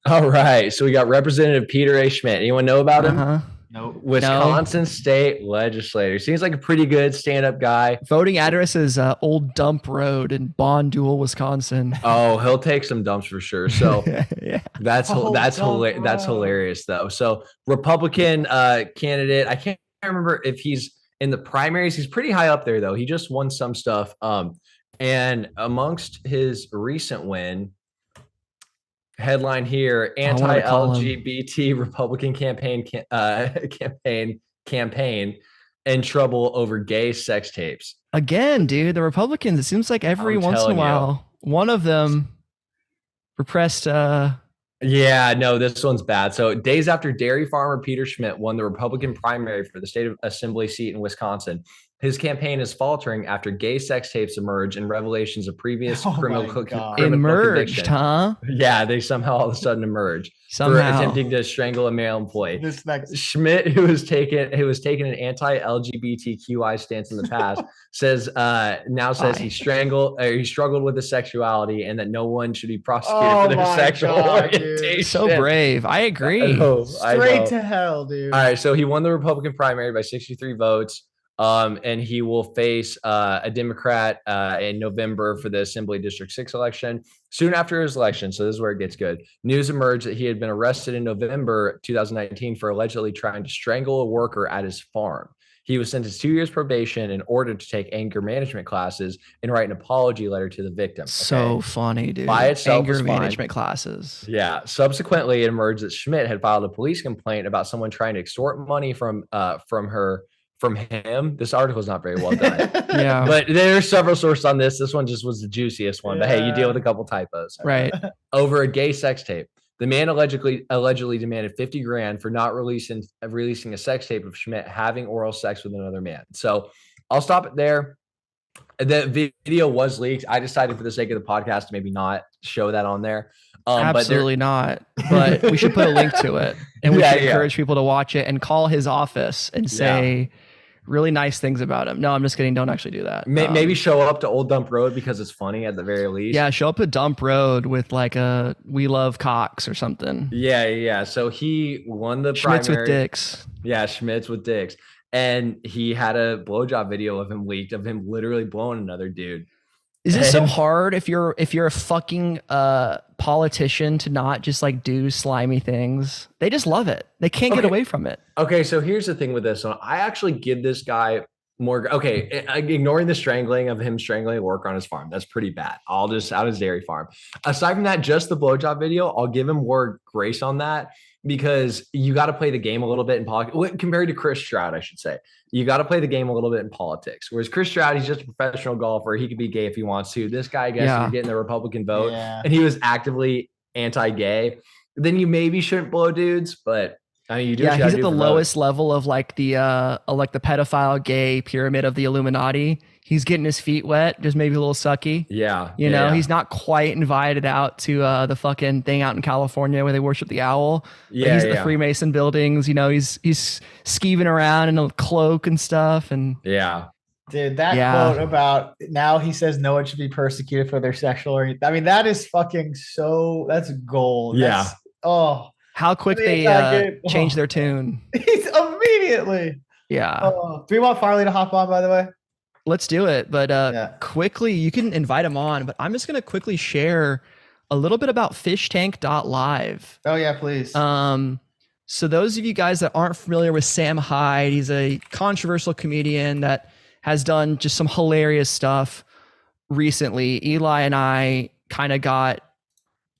All right, so we got Representative Peter A. Schmidt. Anyone know about him? Nope. Wisconsin state legislator. Seems like a pretty good stand-up guy. Voting address is Old Dump Road in Bondule, Wisconsin. Oh, he'll take some dumps for sure. So that's hilarious though. So Republican candidate. I can't remember if he's in the primaries. He's pretty high up there though. He just won some stuff. And amongst his recent win, headline here: anti-LGBT Republican campaign in trouble over gay sex tapes. Again, dude, the Republicans, it seems like every once in a while, one of them repressed. Yeah, no, this one's bad. So days after dairy farmer Peter Schmidt won the Republican primary for the state assembly seat in Wisconsin, his campaign is faltering after gay sex tapes emerge and revelations of previous criminal emerged, huh? Yeah, they somehow all of a sudden emerge for attempting to strangle a male employee. Schmidt, who has taken an anti-LGBTQI stance in the past, says he struggled with his sexuality and that no one should be prosecuted for their sexual orientation. So brave. I agree. Straight to hell, dude. All right, so he won the Republican primary by 63 votes. And he will face a Democrat in November for the Assembly District 6 election. Soon after his election, so this is where it gets good, news emerged that he had been arrested in November 2019 for allegedly trying to strangle a worker at his farm. He was sentenced to 2 years probation and ordered to take anger management classes and write an apology letter to the victim. Okay? So funny, dude. By itself, anger management classes. Yeah. Subsequently, it emerged that Schmidt had filed a police complaint about someone trying to extort money from him. This article is not very well done. Yeah. But there are several sources on this. This one just was the juiciest one. Yeah. But hey, you deal with a couple typos. Right. Over a gay sex tape. The man allegedly demanded $50,000 for not releasing a sex tape of Schmidt having oral sex with another man. So I'll stop it there. The video was leaked. I decided for the sake of the podcast to maybe not show that on there. Absolutely not. But we should put a link to it. And we should encourage people to watch it and call his office and say really nice things about him. No, I'm just kidding. Don't actually do that. Maybe show up to Old Dump Road because it's funny at the very least. Yeah, show up at Dump Road with like a "We Love Cox" or something. Yeah. So he won the Schmitz primary. with dicks. Yeah, Schmitz with dicks. And he had a blowjob video of him leaked of him literally blowing another dude. Is it so hard if you're a fucking politician to not just like do slimy things? They just love it. They can't get away from it. Okay, so here's the thing with this one. I actually give this guy more. Okay, ignoring the strangling of him strangling a worker on his farm. That's pretty bad. Out his dairy farm. Aside from that, just the blowjob video, I'll give him more grace on that because you got to play the game a little bit in politics. Compared to Chris Stroud, I should say. You got to play the game a little bit in politics. Whereas Chris Stroud, he's just a professional golfer. He could be gay if he wants to. This guy, I guess, you're getting the Republican vote, and he was actively anti-gay. Then you maybe shouldn't blow dudes, but I mean, you do. Yeah, he's at the lowest level of like the pedophile gay pyramid of the Illuminati. He's getting his feet wet, just maybe a little sucky. Yeah, you know, he's not quite invited out to the fucking thing out in California where they worship the owl. Yeah, he's at the Freemason buildings. You know, he's skeeving around in a cloak and stuff. And dude, that quote about now he says no one should be persecuted for their sexual orientation. I mean, that is fucking that's gold. Yeah. How quick they change their tune. He's immediately. Yeah. Do we want Farley to hop on, by the way? Let's do it. But quickly, you can invite him on. But I'm just going to quickly share a little bit about fishtank.live. Oh, yeah, please. So those of you guys that aren't familiar with Sam Hyde, he's a controversial comedian that has done just some hilarious stuff recently. Eli and I kind of got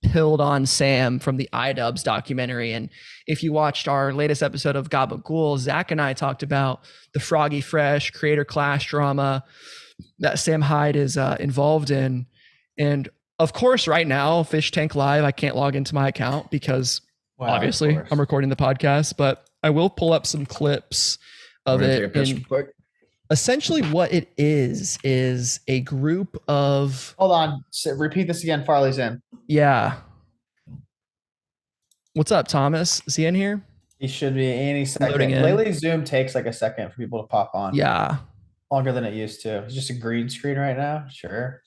pilled on Sam from the iDubbbz documentary. And if you watched our latest episode of Goblin and The Ghoul, Zach and I talked about the Froggy Fresh creator clash drama that Sam Hyde is involved in. And of course, right now, Fish Tank Live, I can't log into my account because obviously I'm recording the podcast, but I will pull up some clips of it. Essentially what it is a group of... Hold on. Repeat this again. Farley's in. Yeah. What's up, Thomas? Is he in here? He should be any second. Lately, Zoom takes like a second for people to pop on. Yeah. Longer than it used to. It's just a green screen right now. Sure.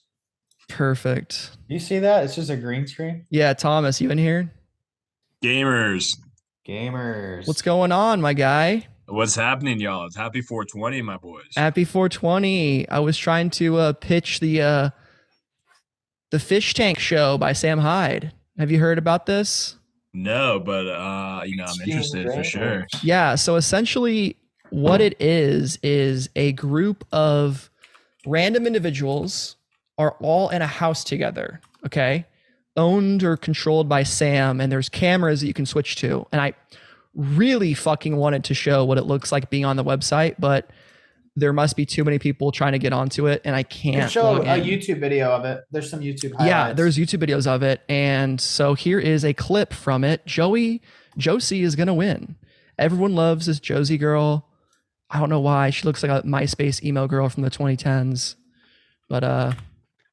Perfect. You see that? It's just a green screen. Yeah, Thomas, you in here? Gamers. What's going on, my guy? What's happening, y'all? It's happy 420, my boys. Happy 420. I was trying to pitch the Fish Tank show by Sam Hyde. Have you heard about this? No, but I'm interested for sure. Yeah, so essentially what it is a group of random individuals are all in a house together, okay? Owned or controlled by Sam, and there's cameras that you can switch to. And I really fucking wanted to show what it looks like being on the website, but there must be too many people trying to get onto it, and I can't show log a in. YouTube video of it. There's some YouTube highlights. Yeah, there's YouTube videos of it, and so here is a clip from it. Josie is gonna win. Everyone loves this Josie girl. I don't know why. She looks like a MySpace emo girl from the 2010s. But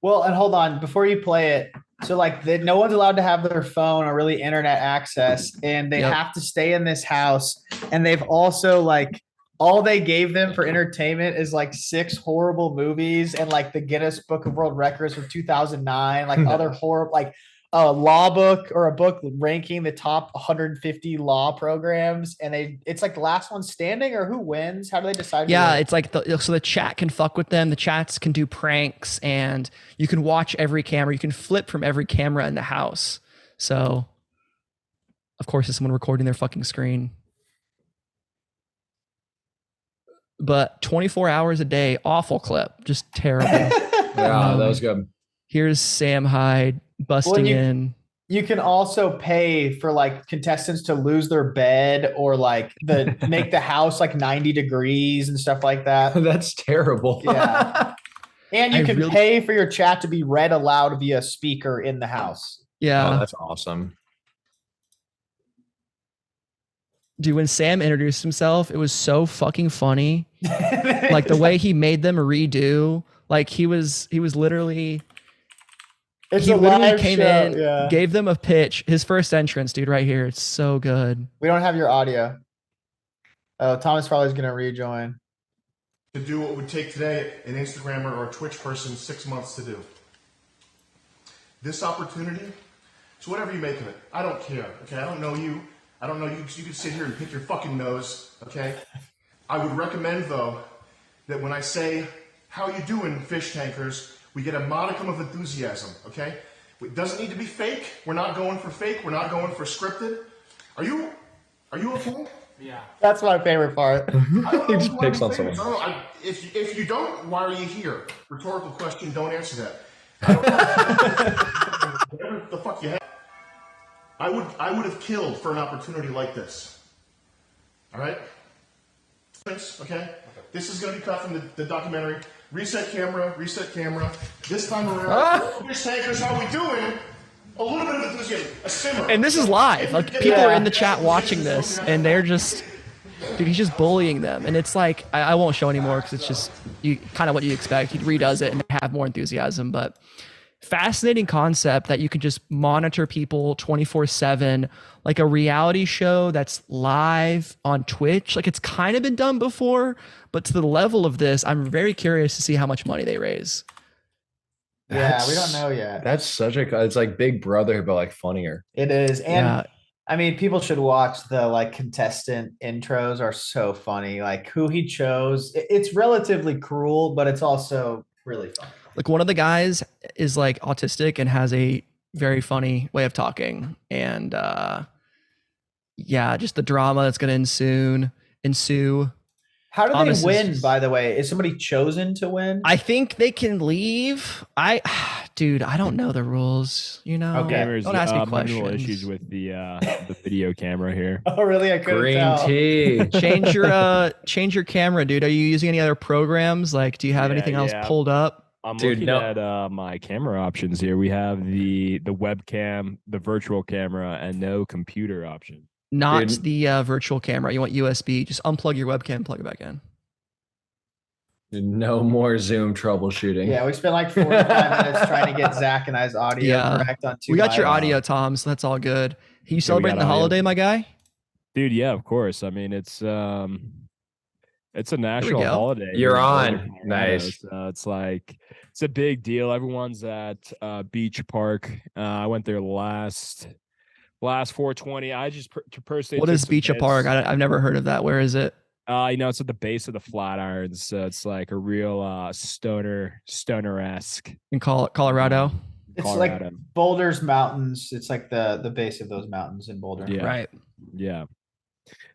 well, and hold on before you play it. So like no one's allowed to have their phone or really internet access, and they have to stay in this house. And they've also like all they gave them for entertainment is like 6 horrible movies and like the Guinness Book of World Records from 2009, like other horrible like a law book or a book ranking the top 150 law programs, and it's like the last one standing or who wins. How do they decide? Yeah, it's like so the chat can fuck with them. The chats can do pranks, and you can watch every camera. You can flip from every camera in the house. So, of course, there's someone recording their fucking screen. But 24 hours a day, awful clip, just terrible. Yeah, that was good. Here's Sam Hyde busting in. You can also pay for like contestants to lose their bed or like make the house like 90 degrees and stuff like that. That's terrible. Yeah. And you can pay for your chat to be read aloud via speaker in the house. Yeah. Oh, that's awesome. Dude, when Sam introduced himself, it was so fucking funny. Like the way he made them redo. Like he was literally... He literally came in, gave them a pitch. His first entrance, dude, right here. It's so good. We don't have your audio. Oh, Thomas Farley's going to rejoin. To do what would take today an Instagrammer or a Twitch person 6 months to do. This opportunity, so whatever you make of it, I don't care, okay? I don't know you. I don't know you. You can sit here and pick your fucking nose, okay? I would recommend, though, that when I say, how you doing, fish tankers, we get a modicum of enthusiasm, okay? It doesn't need to be fake. We're not going for fake. We're not going for scripted. Are you okay? Yeah. That's my favorite part. He just picks on someone. If you don't, why are you here? Rhetorical question, don't answer that. Whatever the fuck you have. I would have killed for an opportunity like this. All right? Okay? This is going to be cut from the documentary. Reset camera. This time around, fish tankers, how we doing? A little bit of enthusiasm, a simmer. And this is live. Like people are in the chat watching this, and they're just, dude, he's just bullying them. And it's like, I won't show anymore because it's just kind of what you expect. He redoes it and have more enthusiasm, but fascinating concept that you can just monitor people 24/7, like a reality show that's live on Twitch. Like it's kind of been done before, but to the level of this, I'm very curious to see how much money they raise. Yeah, we don't know yet. That's it's like Big Brother, but like funnier. It is. And I mean, people should watch the like contestant intros are so funny. Like who he chose. It's relatively cruel, but it's also really funny. Like one of the guys is like autistic and has a very funny way of talking. And just the drama that's going to ensue. How do they win, by the way? Is somebody chosen to win? I think they can leave. Dude, I don't know the rules, you know? Okay. Don't ask me questions. Issues with the video camera here. Oh, really? I couldn't tell. Green tea. Change your camera, dude. Are you using any other programs? Like, do you have anything else pulled up? I'm looking at my camera options here. We have the webcam, the virtual camera, and no computer option. Not the virtual camera. You want USB. Just unplug your webcam, plug it back in. No more Zoom troubleshooting. Yeah, we spent like 45 minutes trying to get Zach and I's audio correct on 2. We got your audio, Tom, so that's all good. Are you celebrating the holiday, my guy? Dude, yeah, of course. I mean, it's a national holiday. You're on. Nice. So it's like it's a big deal. Everyone's at Beach Park. I went there last 420. I just personally. What is Beach Park? I've never heard of that. Where is it? It's at the base of the Flatirons. So it's like a real stoner-esque. In Colorado? It's like Boulder's mountains. It's like the base of those mountains in Boulder. Yeah. Right. Yeah.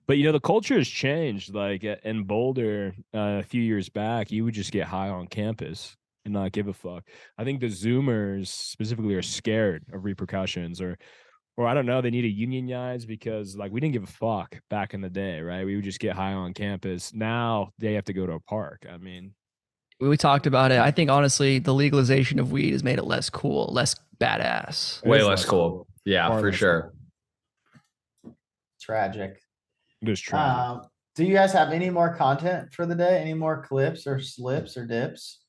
But, the culture has changed. Like in Boulder a few years back, you would just get high on campus and not give a fuck. I think the Zoomers specifically are scared of repercussions or or I don't know, they need to unionize because like we didn't give a fuck back in the day, right? We would just get high on campus. Now they have to go to a park. I mean, we talked about it. I think honestly, the legalization of weed has made it less cool, less badass. Way less cool. Yeah, Far for less sure. Tragic. Just trying. Do you guys have any more content for the day? Any more clips or slips or dips?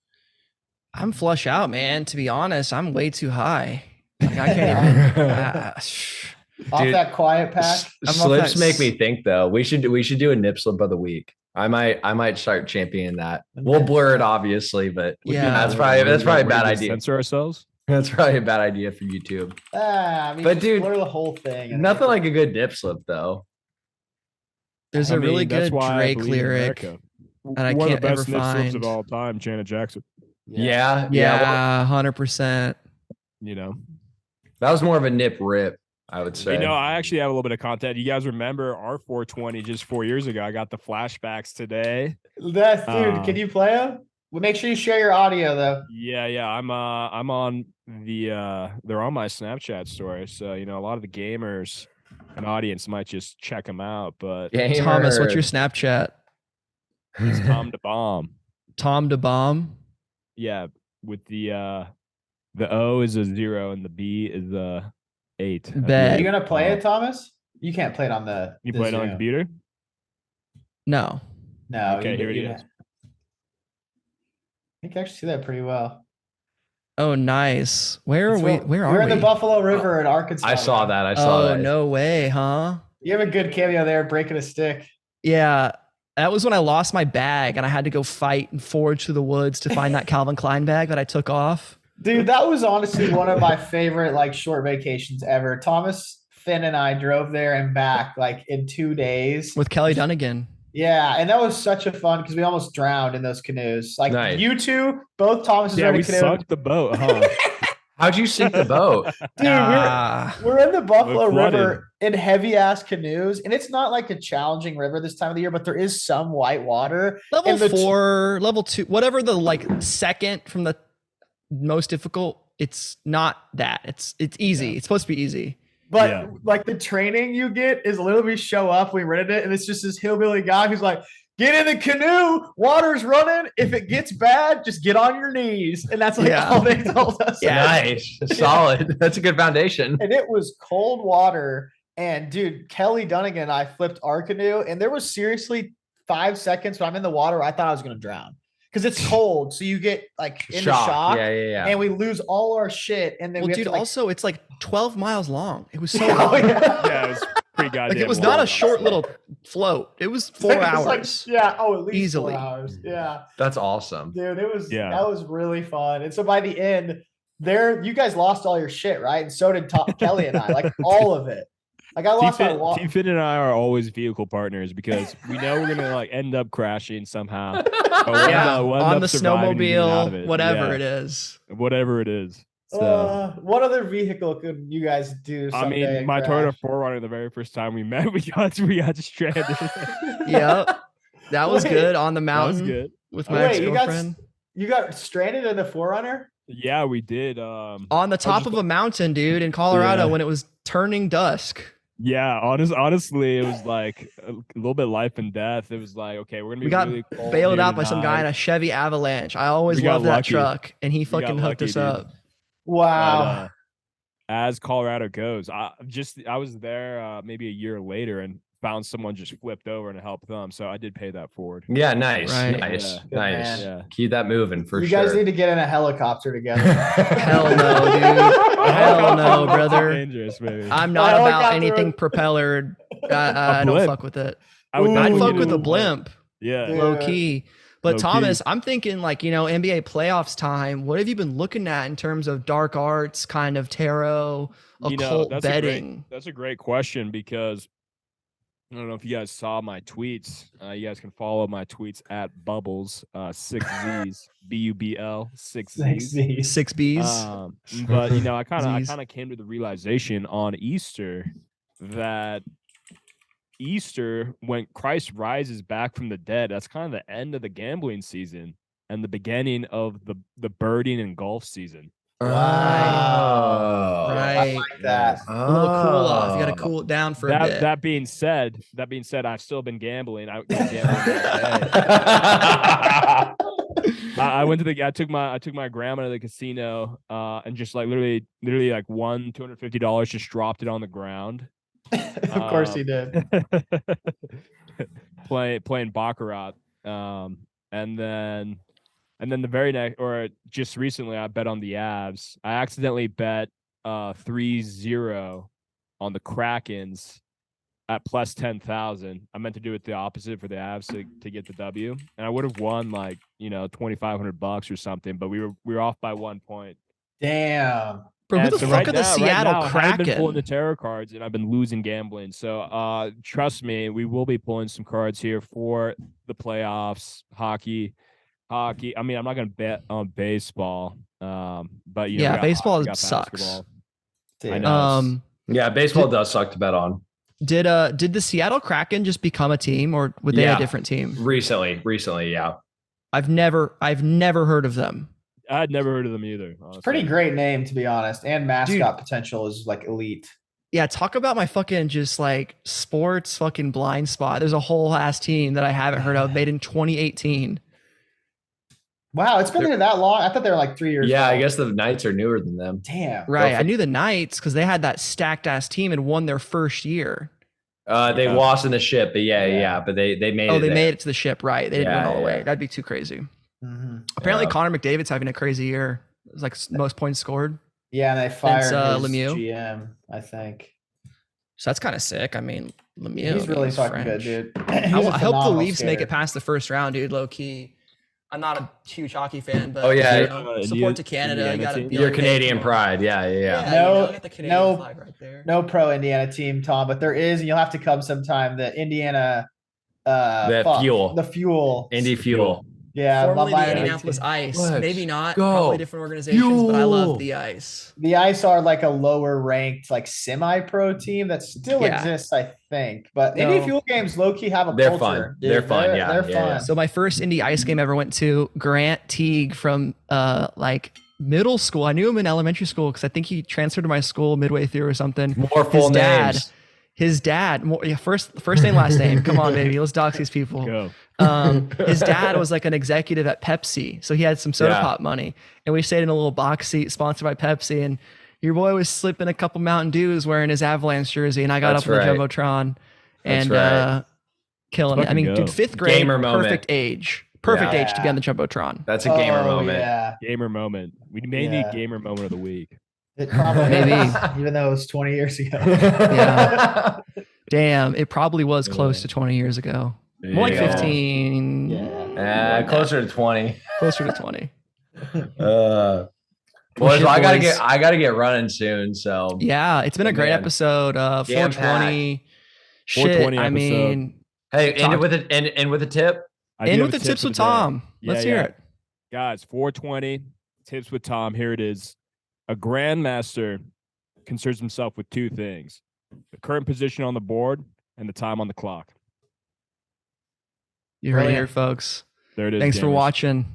I'm flush out, man. To be honest, I'm way too high. Like, I can't even. Off Dude, that quiet pack. Slips make me think though. We should do a nip slip of the week. I might start championing that. We'll blur it obviously, but Yeah. that's probably a bad idea. Censor ourselves. That's probably a bad idea for YouTube. I mean, But dude, blur the whole thing. and Nothing make like a good nip slip though. There's a really good Drake lyric that I One can't of the ever best nip slips find. of all time, Janet Jackson. Yeah. Yeah, 100%. You know, That was more of a nip rip, I would say. you know, I actually have a little bit of content. You guys remember our 420 just 4 years ago? I got the flashbacks today. That's dude. Can you play them? Well, make sure you share your audio though. Yeah. I'm on the they're on my Snapchat story. So, you know, a lot of the gamers and audience might just check them out. But Thomas, what's your Snapchat? it's Tom to Bomb. Tom to Bomb? Yeah, with the O is a 0 and the B is a 8. Bet. Are you gonna play it, Thomas? You can't play it on the. You the play it on Zoom. the computer? No. No. Okay, here it is. You can actually see that pretty well. Oh, nice. Where are It's we? real- Where are We're we? in the Buffalo River in Arkansas. I saw man. that. I saw Oh, that. no way, huh? You have a good cameo there, breaking a stick. Yeah. That was when I lost my bag and I had to go fight and forage through the woods to find that Calvin Klein bag that I took off. Dude, that was honestly one of my favorite like short vacations ever. Thomas, Finn, and I drove there and back like in 2 days. With Kelly Dunnigan. Yeah, and that was such a fun because we almost drowned in those canoes. Like Nice. you two, both Thomas's Yeah, in a we canoe. sunk the boat, huh? How'd you sink the boat? Dude, we're in the Buffalo We're flooded. River in heavy ass canoes, and it's not like a challenging river this time of the year, but there is some white water. Level And the 4, level 2, whatever the like second from the most difficult, it's not that. It's easy. It's supposed to be easy. But Yeah. like the training you get is literally we show up, we rented it, and it's just this hillbilly guy who's like, get in the canoe, water's running. If it gets bad, just get on your knees. And that's like Yeah. all they told us. Yeah. Nice. Solid. That's a good foundation. And it was cold water. And dude, Kelly Dunnigan and I flipped our canoe, and there was seriously 5 seconds when I'm in the water where I thought I was gonna drown. Because it's cold. So you get like into shock. Yeah. And we lose all our shit. And then Well, we have dude, to, like, also it's like 12 miles long. It was so Oh, long. yeah. Yeah, it was pretty goddamn Like it was long. not a short little float. It was 4 It's like, hours. yeah. Oh, at least Easily. 4 hours. Yeah. That's awesome. Dude, it was Yeah. that was really fun. And so by the end, you guys lost all your shit, right? And so did Kelly and I, like all of it. Like I lost my wallet. T-Fit and I are always vehicle partners because we know we're gonna like end up crashing somehow. But Yeah, we'll end on up the surviving and getting out of snowmobile, it. whatever Yeah, it is. whatever it is. So What other vehicle could you guys do? I Someday mean, and my crash? Toyota 4Runner, the very first time we met, we got stranded. Yep. That was Wait. good on the That mountain was good. with my Wait, ex-girlfriend. you got stranded in the Forerunner? Yeah, we did. On the top of a mountain, dude, in Colorado Yeah. when it was turning dusk. Yeah, honestly, it was like a little bit life and death. It was like, okay, we're gonna be We got really cold bailed here out by some guy in tonight. a Chevy Avalanche. I always We got loved that lucky. truck, and he got fucking hooked lucky, us dude. up. Wow. But, as Colorado goes, I was there maybe a year later and found someone just flipped over and helped them. So I did pay that forward. Yeah, nice. Right. Nice. Yeah. Good Nice. man. Yeah. Keep that moving for you sure. guys need to get in a helicopter together. Hell no, dude. Hell no, brother. Dangerous, baby. I'm not A about helicopter. anything propellered. I don't blimp. fuck with it. I would Ooh. I'd definitely fuck get with it. a blimp, Yeah. Dude. low key. But Low Thomas, key. I'm thinking like, NBA playoffs time. What have you been looking at in terms of dark arts, kind of tarot, occult betting? That's a great question because I don't know if you guys saw my tweets. You guys can follow my tweets at Bubbles 6Z's BUBL 6Z's. 6 Bs. But I kind Z's. of came to the realization on Easter that Easter, when Christ rises back from the dead, that's kind of the end of the gambling season and the beginning of the birding and golf season. Oh. Right. I like that. A little cool off. You got to cool it down for a bit. That being said, I've still been gambling. I went gambling that day. I took my grandma to the casino and just like literally like won $250, just dropped it on the ground. Of course he did. Playing baccarat. And then the very next, or just recently, I bet on the Avs. I accidentally bet 3-0 on the Krakens at plus 10,000. I meant to do it the opposite for the Avs to get the W, and I would have won like $2,500 or something. But we were off by 1 point. Damn. Bro, who the fuck are the Seattle Kraken? I've been pulling the tarot cards and I've been losing gambling. So trust me, we will be pulling some cards here for the playoffs, hockey. I mean, I'm not gonna bet on baseball. But baseball sucks. I know. Yeah, baseball does suck to bet on. Did the Seattle Kraken just become a team, or were they a different team? Recently, yeah. I've never heard of them. I'd never heard of them either. Honestly. Pretty great name, to be honest, and mascot potential is like elite. Yeah, talk about my fucking just like sports fucking blind spot. There's a whole ass team that I haven't heard of, made in 2018. Wow, it's been there that long. I thought they were like 3 years. Yeah, old. I guess the Knights are newer than them. Damn. Right, I knew the Knights because they had that stacked ass team and won their first year. They lost in the ship, but but they made it. Oh, they made it to the ship, right? They didn't win all the way. That'd be too crazy. Mm-hmm. Apparently, Connor McDavid's having a crazy year. It's like most points scored. Yeah, and they fired his Lemieux. GM, I think. So that's kind of sick. I mean, Lemieux. He's really fucking good, dude. I hope the Leafs make it past the first round, dude. Low key. I'm not a huge hockey fan, but support to Canada. Your Canadian pride, yeah. No flag right there. No pro Indiana team, Tom, but there is, and you'll have to come sometime. The Indiana, the fuel, Indy Fuel. Yeah, formerly the Indianapolis Ice. Maybe not. Probably different organizations, but I love the Ice. The Ice are like a lower ranked, like semi-pro team that still exists, I think. But Indy Fuel games low key have a culture. Fun. They're fun. They're fun. So my first Indy Ice game I ever went to, Grant Teague from like middle school. I knew him in elementary school because I think he transferred to my school midway through or something. More full names. His dad, first name, last name. Come on, baby. Let's dox these people. Go. His dad was like an executive at Pepsi. So he had some soda pop money. And we stayed in a little box seat sponsored by Pepsi. And your boy was slipping a couple Mountain Dews wearing his Avalanche jersey. And I got up on the Jumbotron and killing it. I mean, dude, fifth grade, perfect age. Perfect age to be on the Jumbotron. That's a gamer moment. Yeah. Gamer moment. We may need gamer moment of the week. It probably is, even though it was 20 years ago. Yeah. Damn, it probably was close to 20 years ago. More like 15. Yeah. Closer to 20. Closer to 20. Well, I gotta get running soon. So yeah, it's been a great episode. 420. Shit. 420 I mean, hey, end with a tip. End with the tips with Tom. Let's hear it. Guys, 420 tips with Tom. Here it is. A grandmaster concerns himself with two things: the current position on the board and the time on the clock. You heard it here, folks. There it is. Thanks for watching.